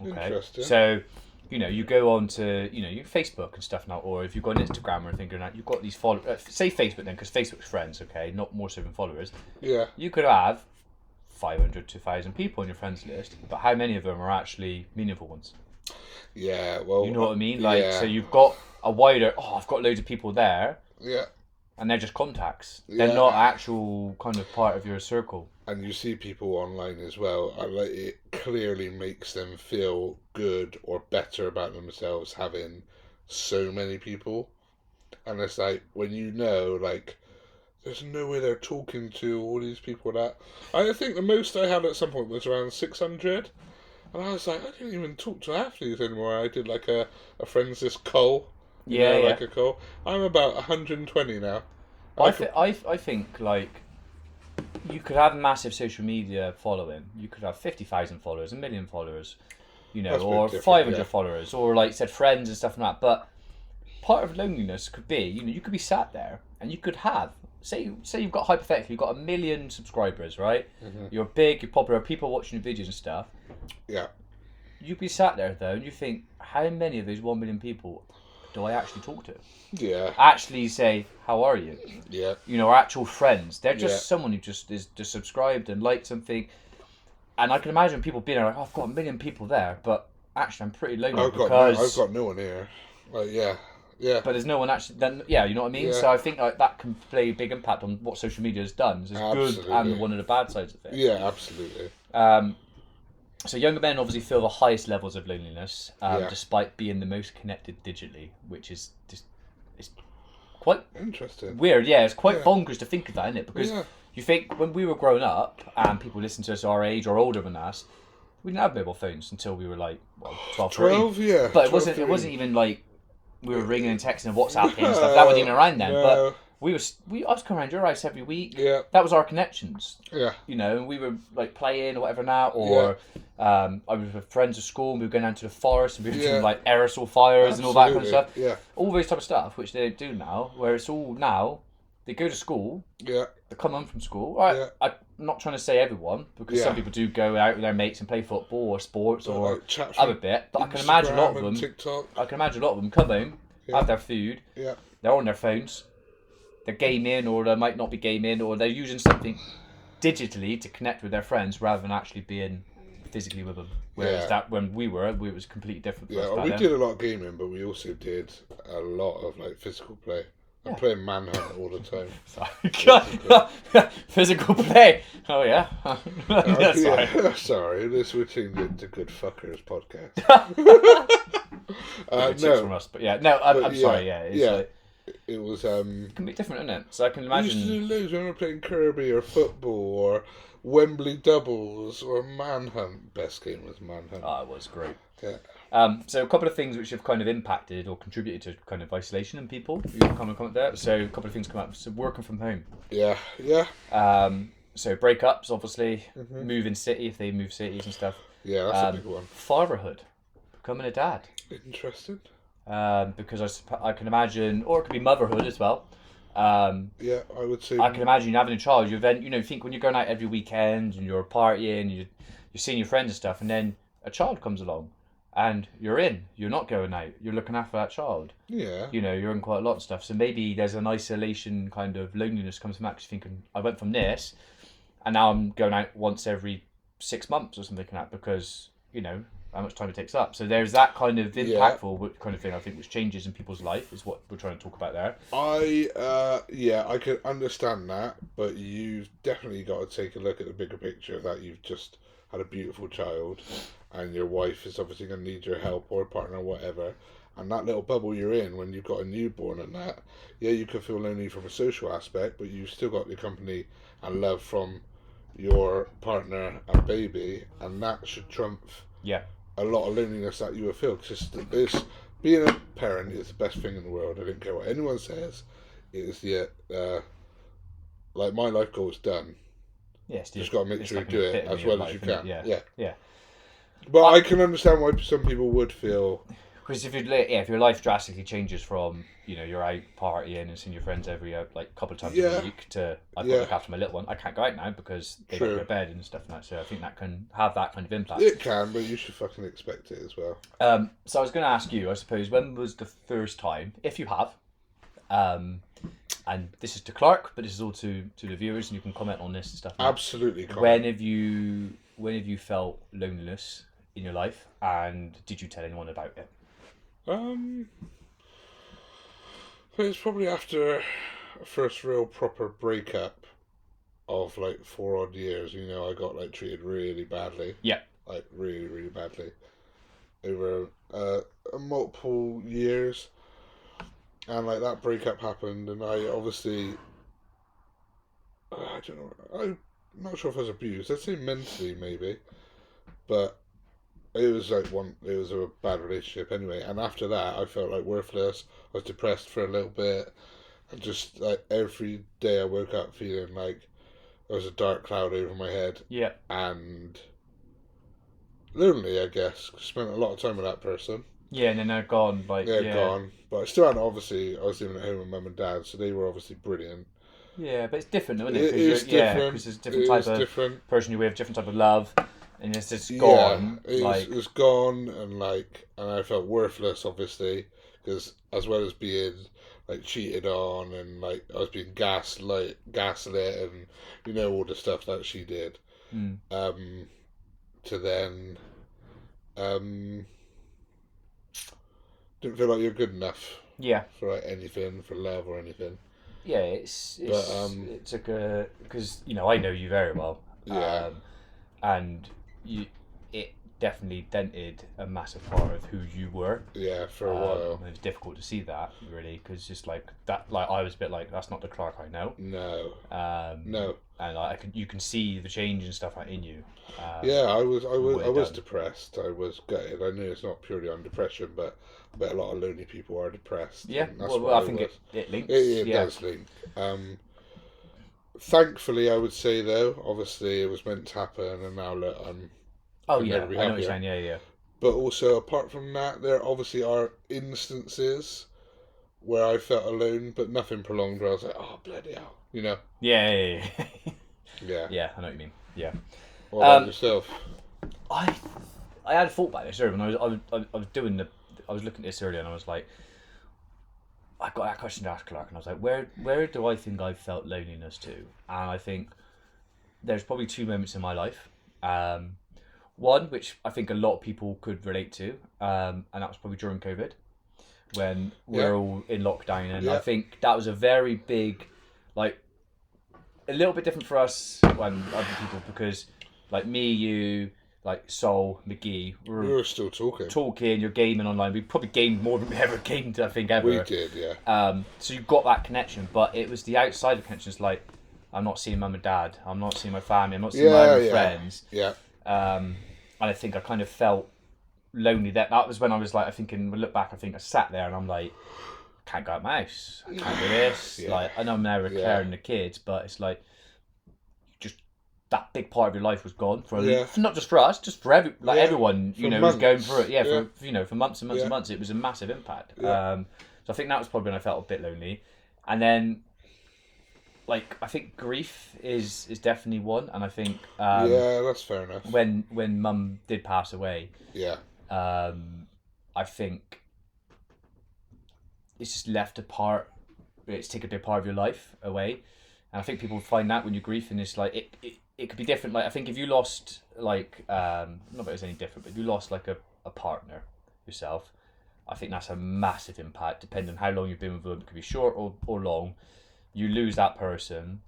Okay. Interesting. So, you know, you go on to, you know, your Facebook and stuff now, or if you've got an Instagram or anything like that, you've got these followers. Say Facebook then, because Facebook's friends, okay, not more so than followers. Yeah. You could have 500 to 1,000 people on your friends list, but how many of them are actually meaningful ones? Yeah, well, you know what I mean? Like, so you've got a wider. Oh, I've got loads of people there. Yeah. And they're just contacts. They're not actual kind of part of your circle. And you see people online as well, and like, it clearly makes them feel good or better about themselves having so many people. And it's like, when you know, like, there's no way they're talking to all these people that. I think the most I had at some point was around 600. And I was like, I don't even talk to half these anymore. I did like a friend's list call. Like a call. I'm about 120 now. I think, like, you could have a massive social media following. You could have 50,000 followers, 1 million followers, you know, or 500 followers, or like said friends and stuff like that. But part of loneliness could be, you know, you could be sat there and you could have, say you've got, hypothetically, you've got 1 million subscribers, right? Mm-hmm. You're big, you're popular, people watching your videos and stuff. Yeah. You'd be sat there though, and you think, how many of those 1 million people do I actually talk to? Yeah. Actually say, how are you? Yeah. You know, actual friends. They're just someone who just is just subscribed and liked something. And I can imagine people being like, oh, I've got 1 million people there, but actually I'm pretty lonely I've got no one here. Like, yeah. But there's no one actually. Then, you know what I mean. Yeah. So I think like that can play a big impact on what social media has done. It's good and one of the bad sides of it. Yeah, absolutely. So younger men obviously feel the highest levels of loneliness, despite being the most connected digitally, which is just it's quite interesting. Weird, yeah. It's quite bonkers to think of that, isn't it? Because you think when we were growing up and people listened to us our age or older than us, we didn't have mobile phones until we were like 12, 12, yeah. But it wasn't even like we were ringing and texting and WhatsApping and stuff. That wasn't even around then. But I was coming around your house every week. Yeah. That was our connections. Yeah. You know, and we were like playing or whatever now, or I was with friends at school and we were going down to the forest and we were doing like aerosol fires and all that kind of stuff. Yeah. All those type of stuff, which they don't do now, where it's all now, they go to school. Yeah. They come home from school. I'm not trying to say everyone, because some people do go out with their mates and play football or sports or other bit, but I can imagine a lot of them. TikTok. I can imagine a lot of them come home, have their food, they're on their phones, they're gaming, or they might not be gaming, or they're using something digitally to connect with their friends rather than actually being physically with them. Whereas that when we were, it was completely different. Yeah, we did a lot of gaming, but we also did a lot of like physical play. I'm playing Manhunt all the time. Sorry. Physical play. Oh yeah. Sorry. Sorry, we're switching to Goodfellerz podcast. No, from us, but I'm sorry. Yeah, it's like, it was. It can be different, isn't it? So I can imagine. We used to do loads when we were playing Kirby or football or Wembley doubles or Manhunt. Best game was Manhunt. Oh, it was great. Yeah. So a couple of things which have kind of impacted or contributed to kind of isolation in people. You can kind of comment there. So a couple of things come up. So working from home. Yeah. So breakups, obviously. Moving city if they move cities and stuff. Yeah, that's a big one. Fatherhood. Becoming a dad. Interesting. Because I can imagine, or it could be motherhood as well. Yeah, I would say. I can imagine having a child. You then, think when you're going out every weekend and you're partying, you're seeing your friends and stuff, and then a child comes along, and you're not going out. You're looking after that child. Yeah. You're in quite a lot of stuff. So maybe there's an isolation kind of loneliness comes from that. Because thinking, I went from this, and now I'm going out once every 6 months or something like that because how much time it takes up. So there's that kind of impactful kind of thing, I think, which changes in people's life is what we're trying to talk about there. I can understand that, but you've definitely got to take a look at the bigger picture that you've just had a beautiful child and your wife is obviously going to need your help or a partner or whatever. And that little bubble you're in when you've got a newborn and that, you could feel lonely from a social aspect, but you've still got your company and love from your partner and baby, and that should trump a lot of loneliness that you will feel. Because being a parent is the best thing in the world. I don't care what anyone says. It is like my life goal is done. Yes, just got to make sure you do it as well as you can. Yeah. But I can understand why some people would feel. Because if your life drastically changes from you're out partying and seeing your friends every couple of times a week to I've got to look after my little one, I can't go out now because they got to go to bed and stuff like that. So I think that can have that kind of impact. It can, but you should fucking expect it as well. So I was going to ask you, I suppose, when was the first time, if you have, and this is to Clark, but this is all to the viewers, and you can comment on this and stuff. Absolutely. When have you felt loneliness in your life, and did you tell anyone about it? It's probably after a first real proper breakup of 4 odd years. I got treated really badly. Yeah. Really, really badly over multiple years, and that breakup happened, and I obviously I don't know. I'm not sure if I was abused. I'd say mentally maybe, but. It was it was a bad relationship anyway, and after that I felt worthless. I was depressed for a little bit, and just every day I woke up feeling like there was a dark cloud over my head. Yeah. And lonely, I guess. Spent a lot of time with that person. Yeah, and then they're gone. Gone. But I still had, obviously, I was living at home with mum and dad, so they were obviously brilliant. Yeah, but it's different, though, isn't it? It is different. Because there's different type of person you're with, different type of love. And it's just gone. It was gone, and I felt worthless, obviously, because as well as being cheated on, and I was being gaslit, and all the stuff that she did. To then, didn't feel like you're good enough. Yeah. For anything, for love or anything. Yeah, it's like because I know you very well. Yeah. And it definitely dented a massive part of who you were. Yeah, for a while. It was difficult to see that, really, because just that, I was a bit that's not the Clark I know. No. No. And you can see the change and stuff in you. I was depressed. I was gutted. I knew it's not purely on depression, but I bet a lot of lonely people are depressed. Yeah, I think it links. It does link. Thankfully, I would say, though, obviously it was meant to happen, and now look, I'm I know what you're saying, yeah. But also, apart from that, there obviously are instances where I felt alone, but nothing prolonged, where I was like, oh, bloody hell, Yeah. Yeah. Yeah, I know what you mean, yeah. What about yourself? I had a thought about this earlier, when I was looking at this earlier, and I was like, I got that question to ask Clark, and I was like, where do I think I've felt loneliness to? And I think there's probably 2 moments in my life. One, which I think a lot of people could relate to, and that was probably during COVID, when we're all in lockdown, and I think that was a very big, a little bit different for us than other people, because me, you, Sol, McGee, we were still talking. You're gaming online. We probably gamed more than we ever gamed, I think, ever. We did, yeah. So you got that connection, but it was the outside of connections, I'm not seeing mum and dad, I'm not seeing my family, I'm not seeing my other friends. Yeah. And I think I kind of felt lonely. That was when I was I look back, I think I sat there and I'm like, can't go out my house, I can't do this. I know I'm now caring the kids, but it's just that big part of your life was gone for not just for us, just for everyone. Was going through it. For months and months and months, it was a massive impact. So I think that was probably when I felt a bit lonely, and then like I think grief is definitely one, and I think yeah, that's fair enough. when Mum did pass away, Yeah, I think it's just left a part. It's taken a big part of your life away, and I think people find that when you're grieving, it's like it could be different. Like I think if you lost like not that it's any different, but if you lost like a partner yourself, I think that's a massive impact. Depending on how long you've been with them, it could be short or long. You lose that person,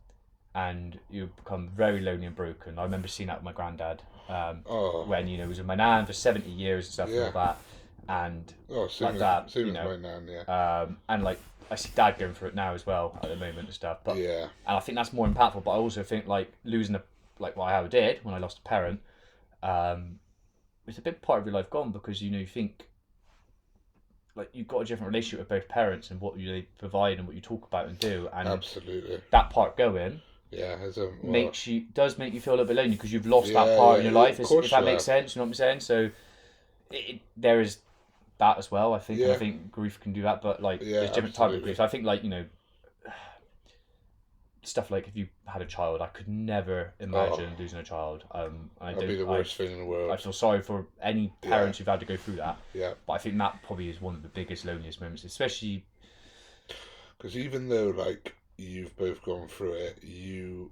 and you become very lonely and broken. I remember seeing that with my granddad when he was with my nan for 70 years and stuff Yeah. like that, and same like as, that, same you as know. my nan, yeah. And like I see Dad going through it now as well at the moment and stuff. But Yeah. and I think that's more impactful. But I also think like losing like what I did when I lost a parent, it's a big part of your life gone, because you think like you've got a different relationship with both parents and what they provide and what you talk about and do, and Absolutely. that part going Yeah, does make you feel a little bit lonely, because you've lost that Yeah, part yeah, in your life. of course If that you makes have. sense, you know what I'm saying? So there is that as well. I think, and Yeah. I think grief can do that, but like Yeah, there's different types of absolutely. grief. I think like stuff like if you had a child, I could never imagine losing a child. That'd be the worst thing in the world. I feel sorry for any parents who've had to go through that. Yeah. But I think that probably is one of the biggest, loneliest moments, especially. Because even though, like, you've both gone through it, you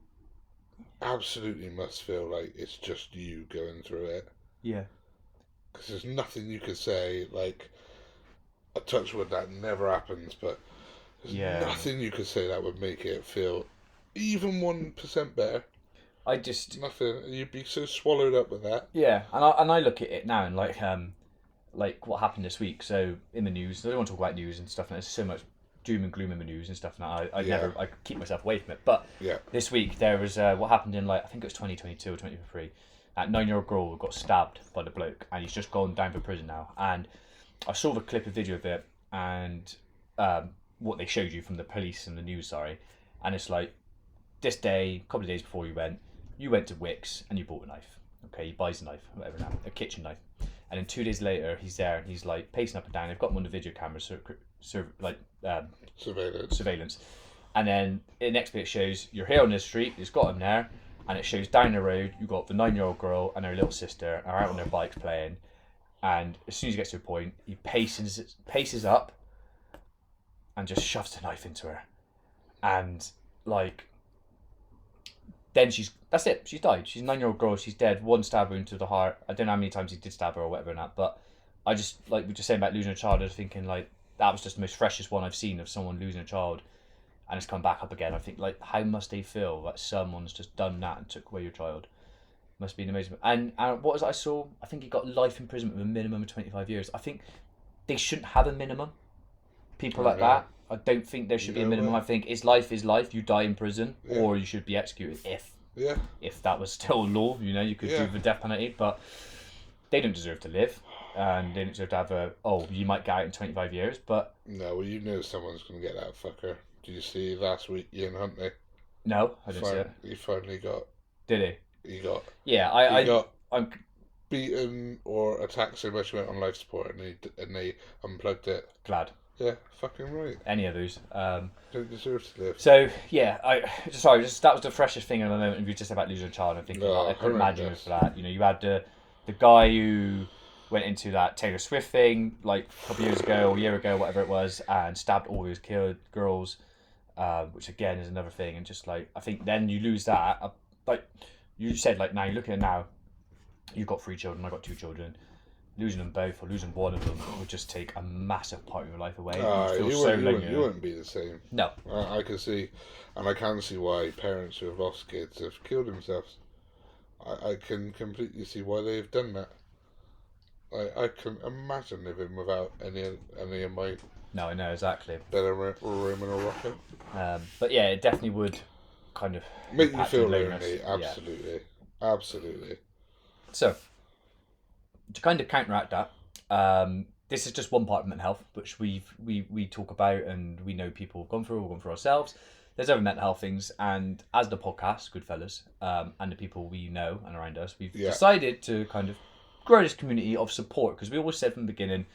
absolutely must feel like it's just you going through it. Yeah. Because there's nothing you could say, like, a touch wood that never happens, but there's nothing you could say that would make it feel even 1% better. I just Nothing. You'd be so swallowed up with that. Yeah, and I look at it now and like what happened this week. So in the news, I don't want to talk about news and stuff. And there's so much doom and gloom in the news and stuff. And I keep myself away from it. But this week there was what happened in like I think it was 2022 or 2023. That 9-year-old girl got stabbed by the bloke, and he's just gone down for prison now. And I saw the clip of video of it and what they showed you from the police and the news. Sorry, and it's like this day, a couple of days before you went to Wickes and you bought a knife. Okay, he buys a knife, whatever now, a kitchen knife. And then 2 days later, he's there and he's like pacing up and down. They've got him on the video camera, surveillance. And then the next bit shows you're here on the street, it's got him there. And it shows down the road, you've got the 9-year-old girl and her little sister are out on their bikes playing. And as soon as he gets to a point, he paces up and just shoves the knife into her. And like, then that's it. She's died. She's a 9-year-old girl. She's dead. 1 stab wound to the heart. I don't know how many times he did stab her or whatever and that. But I just, like we just saying about losing a child, I was thinking like that was just the most freshest one I've seen of someone losing a child, and it's come back up again. I think like how must they feel that someone's just done that and took away your child? Must be an amazing. And what was it I saw? I think he got life imprisonment with a minimum of 25 years. I think they shouldn't have a minimum. People like that. I don't think there should be a minimum. I think life is life. You die in prison, or you should be executed if that was still law. You could do the death penalty, but they don't deserve to live, and they don't deserve to have you might get out in 25 years, but no, well, someone's going to get that fucker. Did you see last week Ian Huntley? No, I didn't see it. He finally got. Did he? He got. Yeah, I'm beaten or attacked so much he went on life support, and they unplugged it. Glad. Yeah, fucking right. Any of those. Don't deserve to live. So yeah, that was the freshest thing in the moment. If you just about losing a child, I'm thinking I couldn't imagine it for that. You had the guy who went into that Taylor Swift thing like a couple of years ago or a year ago, whatever it was, and stabbed all those killed girls, which again is another thing. And just like I think then you lose that. Like you said, like now you look at it now, you've got 3 children, I got 2 children. Losing them both or losing one of them would just take a massive part of your life away. You wouldn't be the same. No. I can see, and I can see why parents who have lost kids have killed themselves. I can completely see why they've done that. I can imagine living without any of my. No, I know exactly. Better room in a rocket. But yeah, it definitely would kind of make you feel lonely. Absolutely, absolutely. So, to kind of counteract that, this is just one part of mental health, which we talk about and we know people have gone through, we've gone through ourselves. There's other mental health things, and as the podcast, Goodfellerz, and the people we know and around us, we've decided to kind of grow this community of support, because we always said from the beginning,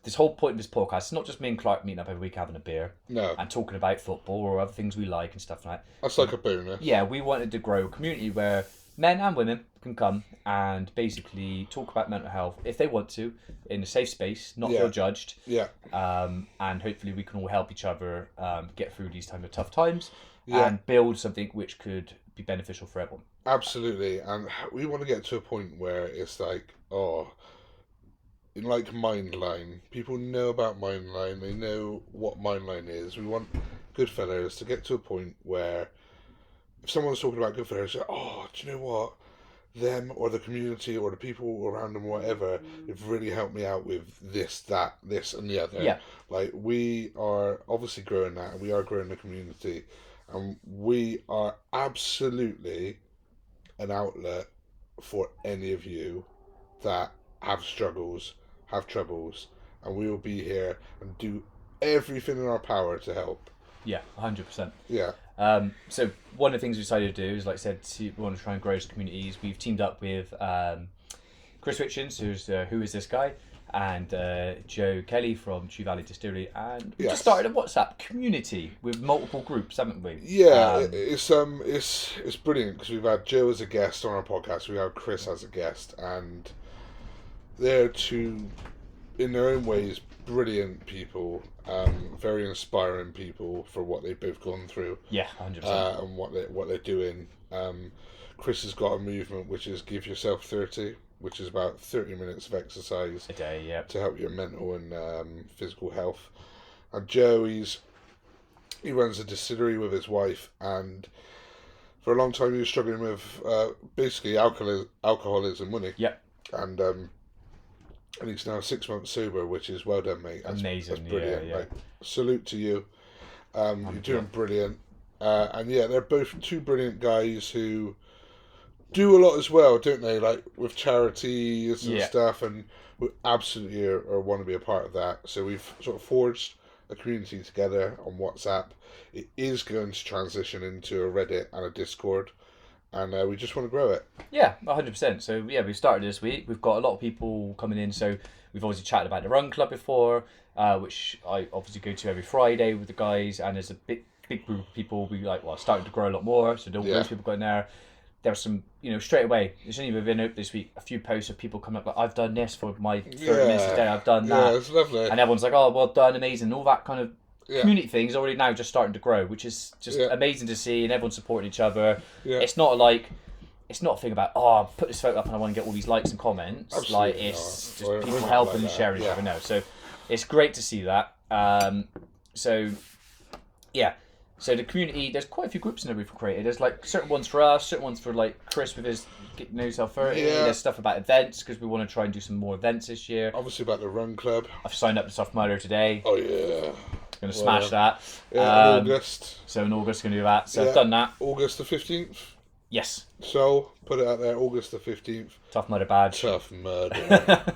this whole point of this podcast is not just me and Clark meeting up every week having a beer No. and talking about football or other things we like and stuff like that. That's like a bonus. Yeah, we wanted to grow a community where men and women can come and basically talk about mental health if they want to in a safe space, not feel judged. Yeah. And hopefully we can all help each other get through these kind of tough times and build something which could be beneficial for everyone. Absolutely. And we want to get to a point where it's like, in like Mindline, people know about Mindline, they know what Mindline is. We want Goodfellerz to get to a point where if someone's talking about Goodfellerz, say, do you know what? Them or the community or the people around them, whatever, have really helped me out with this, that, this, and the other. Yeah. Like, we are obviously growing that, and we are growing the community, and we are absolutely an outlet for any of you that have struggles, have troubles, and we will be here and do everything in our power to help. Yeah, 100%. Yeah. So one of the things we decided to do is, like I said, we want to try and grow as communities. We've teamed up with Chris Richards, who's Who Is This Guy, and Joe Kelly from True Valley Distillery, and we just started a WhatsApp community with multiple groups, haven't we? Yeah, it's brilliant because we've had Joe as a guest on our podcast, we have Chris as a guest, and they're two, in their own ways, brilliant people, very inspiring people for what they've both gone through. Yeah, 100%. And what they're doing. Chris has got a movement which is Give Yourself 30, which is about 30 minutes of exercise a day, yeah, to help your mental and physical health. And Joe, he runs a distillery with his wife, and for a long time he was struggling with basically alcoholism, wasn't he? Yep. And he's now 6 months sober, which is well done, mate. That's, amazing. That's brilliant. Yeah. Like, salute to you. You're doing brilliant. And yeah, they're both two brilliant guys who do a lot as well, don't they? Like with charities and stuff, and we absolutely are want to be a part of that. So we've sort of forged a community together on WhatsApp. It is going to transition into a Reddit and a Discord, and we just want to grow it. Yeah, 100%. So yeah, we've started this week. We've got a lot of people coming in. So we've obviously chatted about the Run Club before, which I obviously go to every Friday with the guys, and there's a big group of people. We starting to grow a lot more. So those people going there. There was some, straight away. There's only been out this week a few posts of people coming up like, I've done this for my 30 minutes today. I've done that. Yeah, it's lovely. And everyone's like, oh, well done, amazing. All that kind of community thing is already now just starting to grow, which is just amazing to see, and everyone's supporting each other. Yeah. It's not a thing about, put this photo up and I want to get all these likes and comments. Absolutely it's just people helping and sharing each other now. So it's great to see that. So the community, there's quite a few groups in there we've created. There's like certain ones for us, certain ones for like Chris with his Get Know Yourself 30. Yeah. There's stuff about events because we want to try and do some more events this year. Obviously about the Run Club. I've signed up to Tough Mudder today. Oh yeah. Going to smash that. Yeah, in August. So in August going to do that. So I've done that. August the 15th? Yes. So, put it out there, August the 15th. Tough Mudder badge. Tough Mudder.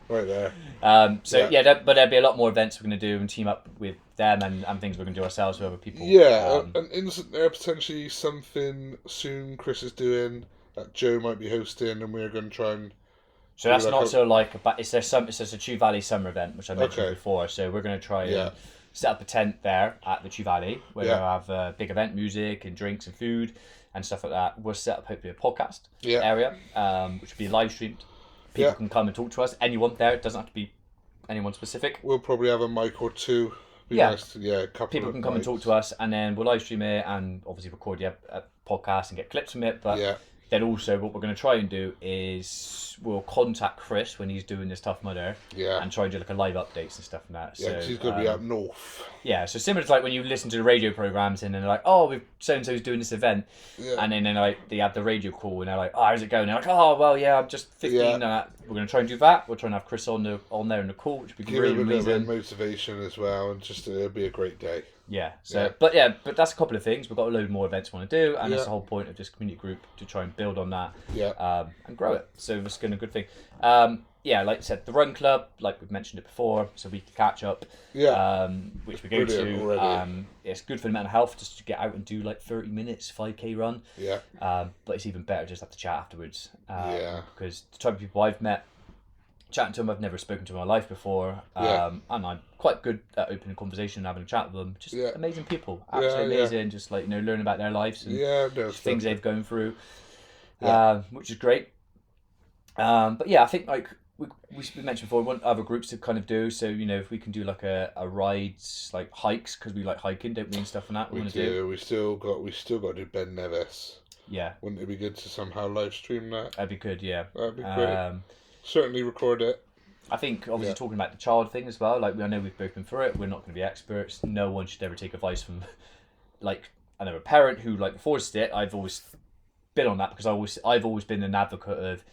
Right there. But there'll be a lot more events we're going to do and team up with them and things we're going to do ourselves with other people. Yeah, and isn't there potentially something soon Chris is doing that Joe might be hosting, and we're going to try and... So that's it's a Chew Valley summer event, which I mentioned before. So we're going to try and set up a tent there at the Chew Valley where we'll have a big event, music and drinks and food and stuff like that. We'll set up hopefully a podcast area, which will be live streamed. People can come and talk to us. Anyone there. It doesn't have to be anyone specific. We'll probably have a mic or two. Nice a couple people of can come mics. and talk to us, and then we'll live stream it and obviously record a podcast and get clips from it. But then also what we're going to try and do is we'll contact Chris when he's doing this Tough Mudder and try and do like a live updates and stuff and that. Yeah, because he's going to be up north. Yeah, so similar to like when you listen to the radio programs and they're like, oh, so-and-so's doing this event. Yeah. And then they have the radio call and they're like, oh, how's it going? And they're like, oh, well, yeah, I'm just 15. We're going to try and do that. We're trying to have Chris on there in the call, which would be really amazing. Give him a little bit of motivation as well, and just it'll be a great day. Yeah. So, but that's a couple of things. We've got a load more events we want to do, and that's the whole point of this community group to try and build on that. Yeah. And grow it. So it's going to be a good thing. Like I said, the Run Club, like we've mentioned it before, so we can catch up. Yeah. Which we go to. It's good for the mental health just to get out and do like 30 minutes 5k run. Yeah. But it's even better just have to chat afterwards. Because the type of people I've met chatting to them I've never spoken to in my life before, and I'm quite good at opening conversation and having a chat with them. Just amazing people, absolutely amazing. Just like learning about their lives and things they've gone through, which is great. But yeah, I think like we mentioned before, we want other groups to kind of do. So if we can do like a rides, like hikes, because we like hiking, don't we, and stuff and that. We do. We still got to do Ben Nevis. Yeah. Wouldn't it be good to somehow live stream that? That'd be good. Yeah. That'd be great. Certainly record it. I think obviously talking about the child thing as well. Like I know we've both been through it. We're not going to be experts. No one should ever take advice from, like, I know a parent who like forced it. I've always been on that because I've always been an advocate of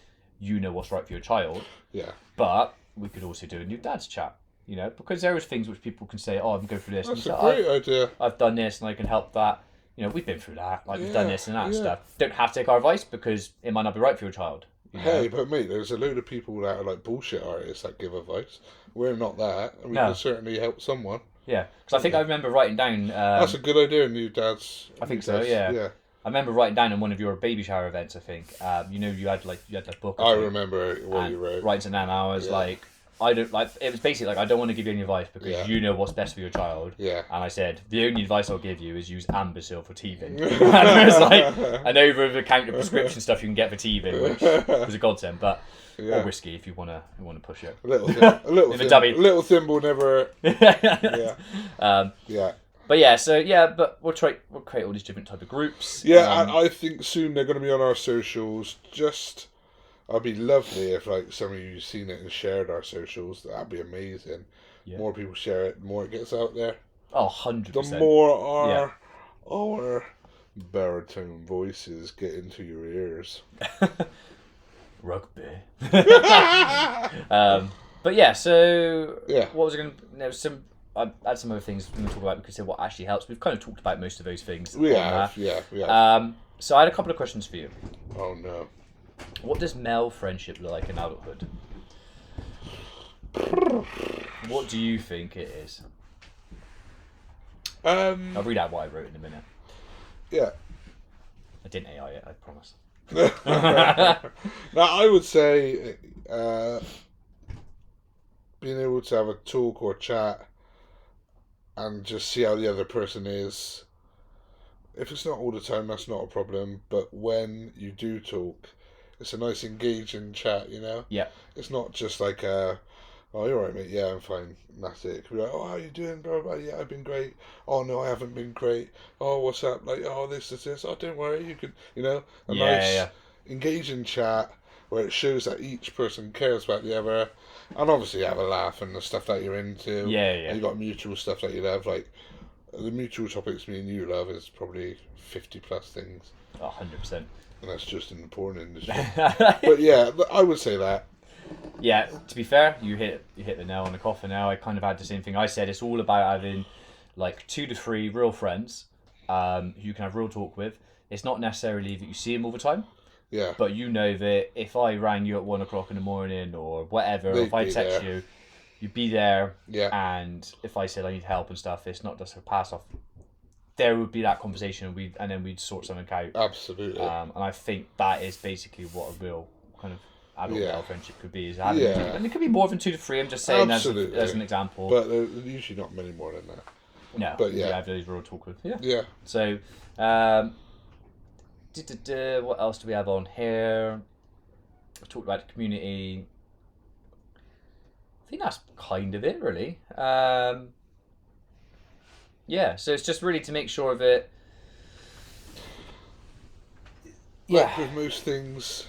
what's right for your child. Yeah. But we could also do a new dad's chat. Because there is things which people can say. Oh, I'm going through this. That's a great idea. I've done this and I can help that. We've been through that. Like we've done this and that stuff. Don't have to take our advice because it might not be right for your child. Hey, but mate, there's a load of people that are like bullshit artists that give advice. We're not that, and we can certainly help someone. Yeah, because I think I remember writing down. That's a good idea, new dads. I think so. Yeah. I remember writing down in one of your baby shower events. I think you had that book. I remember what you wrote. Writing it down, I was like, I don't like. It was basically like I don't want to give you any advice because you know what's best for your child. Yeah. And I said the only advice I'll give you is use Ambersil for teething. And there's like an over-the-counter prescription stuff you can get for teething, which was a godsend. But or whiskey if you wanna push it. A little thimble never. But yeah, so but we'll create all these different type of groups. Yeah, I think soon they're going to be on our socials. It'd be lovely if like some of you've seen it and shared our socials. That'd be amazing. Yeah. More people share it, the more it gets out there. Oh, 100%. The more our baritone voices get into your ears. Rugby. But yeah, so what was I going to... I had some other things we're going to talk about because of what actually helps. We've kind of talked about most of those things. We have. So I had a couple of questions for you. Oh no. What does male friendship look like in adulthood? What do you think it is? I'll read out what I wrote in a minute. Yeah. I didn't AI it, I promise. Now, I would say being able to have a talk or chat and just see how the other person is. If it's not all the time, that's not a problem. But when you do talk, it's a nice engaging chat, Yeah. It's not just like oh, you're right, mate. Yeah, I'm fine. And that's it. It could be like, oh, how you doing, bro? Like, yeah, I've been great. Oh, no, I haven't been great. Oh, what's up? Like, oh, this. Oh, don't worry. You could, a nice engaging chat where it shows that each person cares about the other. And obviously have a laugh and the stuff that you're into. Yeah. And you got mutual stuff that you love. Like, the mutual topics me and you love is probably 50 plus things. 100%. And that's just in the porn industry. But yeah, I would say that. Yeah, to be fair, you hit the nail on the coffin now. I kind of had the same thing. I said it's all about having like 2 to 3 real friends who you can have real talk with. It's not necessarily that you see them all the time. Yeah. But that if I rang you at 1 o'clock in the morning or whatever, or if I text you, you'd be there. Yeah. And if I said I need help and stuff, it's not just a pass off. There would be that conversation, and then we'd sort something out. Absolutely. And I think that is basically what a real kind of adult male friendship could be. Is having and it could be more than 2 to 3. I'm just saying as an example. But there's usually not many more than that. No. But you have those real talk with. Yeah. Yeah. So, what else do we have on here? We talked about the community. I think that's kind of it, really. Yeah, so it's just really to make sure of it. Like with most things,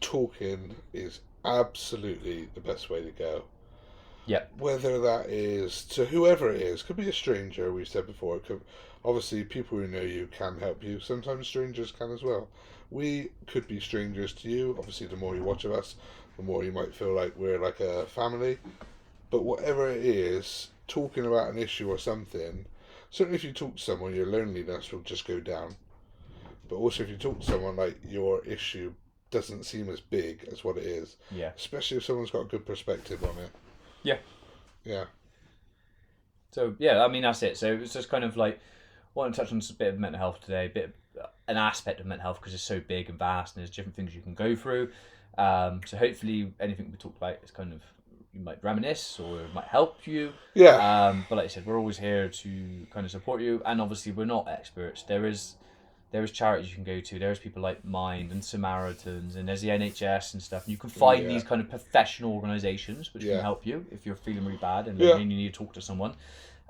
talking is absolutely the best way to go. Yeah. Whether that is to whoever it is, could be a stranger, we've said before. Obviously, people who know you can help you. Sometimes strangers can as well. We could be strangers to you. Obviously, the more you watch of us, the more you might feel like we're like a family. But whatever it is, talking about an issue or something, certainly if you talk to someone, your loneliness will just go down. But also if you talk to someone, like, your issue doesn't seem as big as what it is. Yeah. Especially if someone's got a good perspective on it. Yeah. Yeah. So, yeah, I mean, that's it. So it's just kind of like, I want to touch on a bit of mental health today, a bit an aspect of mental health because it's so big and vast and there's different things you can go through. So hopefully anything we talked about is kind of, you might reminisce or it might help you. Yeah. But like I said, we're always here to kind of support you, and obviously we're not experts. There is charities you can go to. There's people like Mind and Samaritans, and there's the NHS and stuff. And you can find these kind of professional organisations which can help you if you're feeling really bad and you need to talk to someone.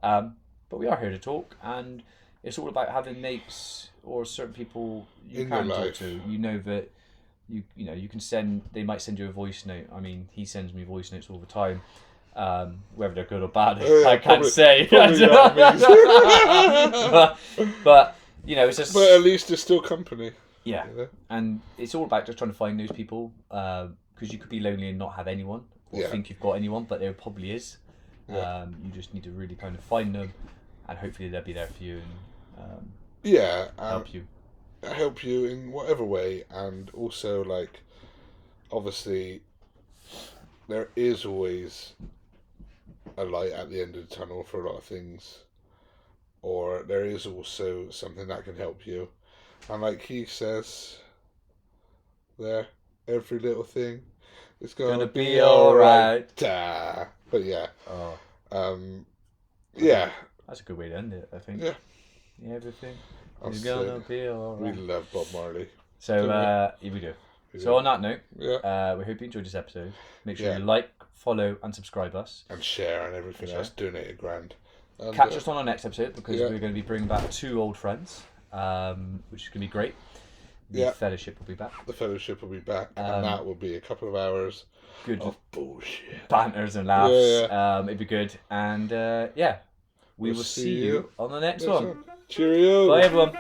But we are here to talk, and it's all about having mates or certain people you in can your talk life. to. You know that you know you can send. They might send you a voice note. I mean, he sends me voice notes all the time. Whether they're good or bad, I can't say. Probably but you know, it's just. But at least it's still company. Yeah, You know? and it's all about just trying to find those people, because you could be lonely and not have anyone, or think you've got anyone, but there probably is. You just need to really kind of find them, and hopefully they'll be there for you and help you in whatever way. And also, like, obviously there is always a light at the end of the tunnel for a lot of things, or there is also something that can help you. And like he says there, every little thing is gonna be alright. But yeah. Yeah. That's a good way to end it, I think. Yeah. Everything is gonna be alright. We love Bob Marley. So here we go. So on that note, we hope you enjoyed this episode. Make sure you like, follow, and subscribe us. And share and everything else. Donate $1,000. And, catch us on our next episode, because we're going to be bringing back 2 old friends, which is going to be great. The Fellowship will be back. The Fellowship will be back, and that will be a couple of hours of bullshit. Banters and laughs. It'd be good. And we will see you on the next one. Cheerio. Bye, everyone.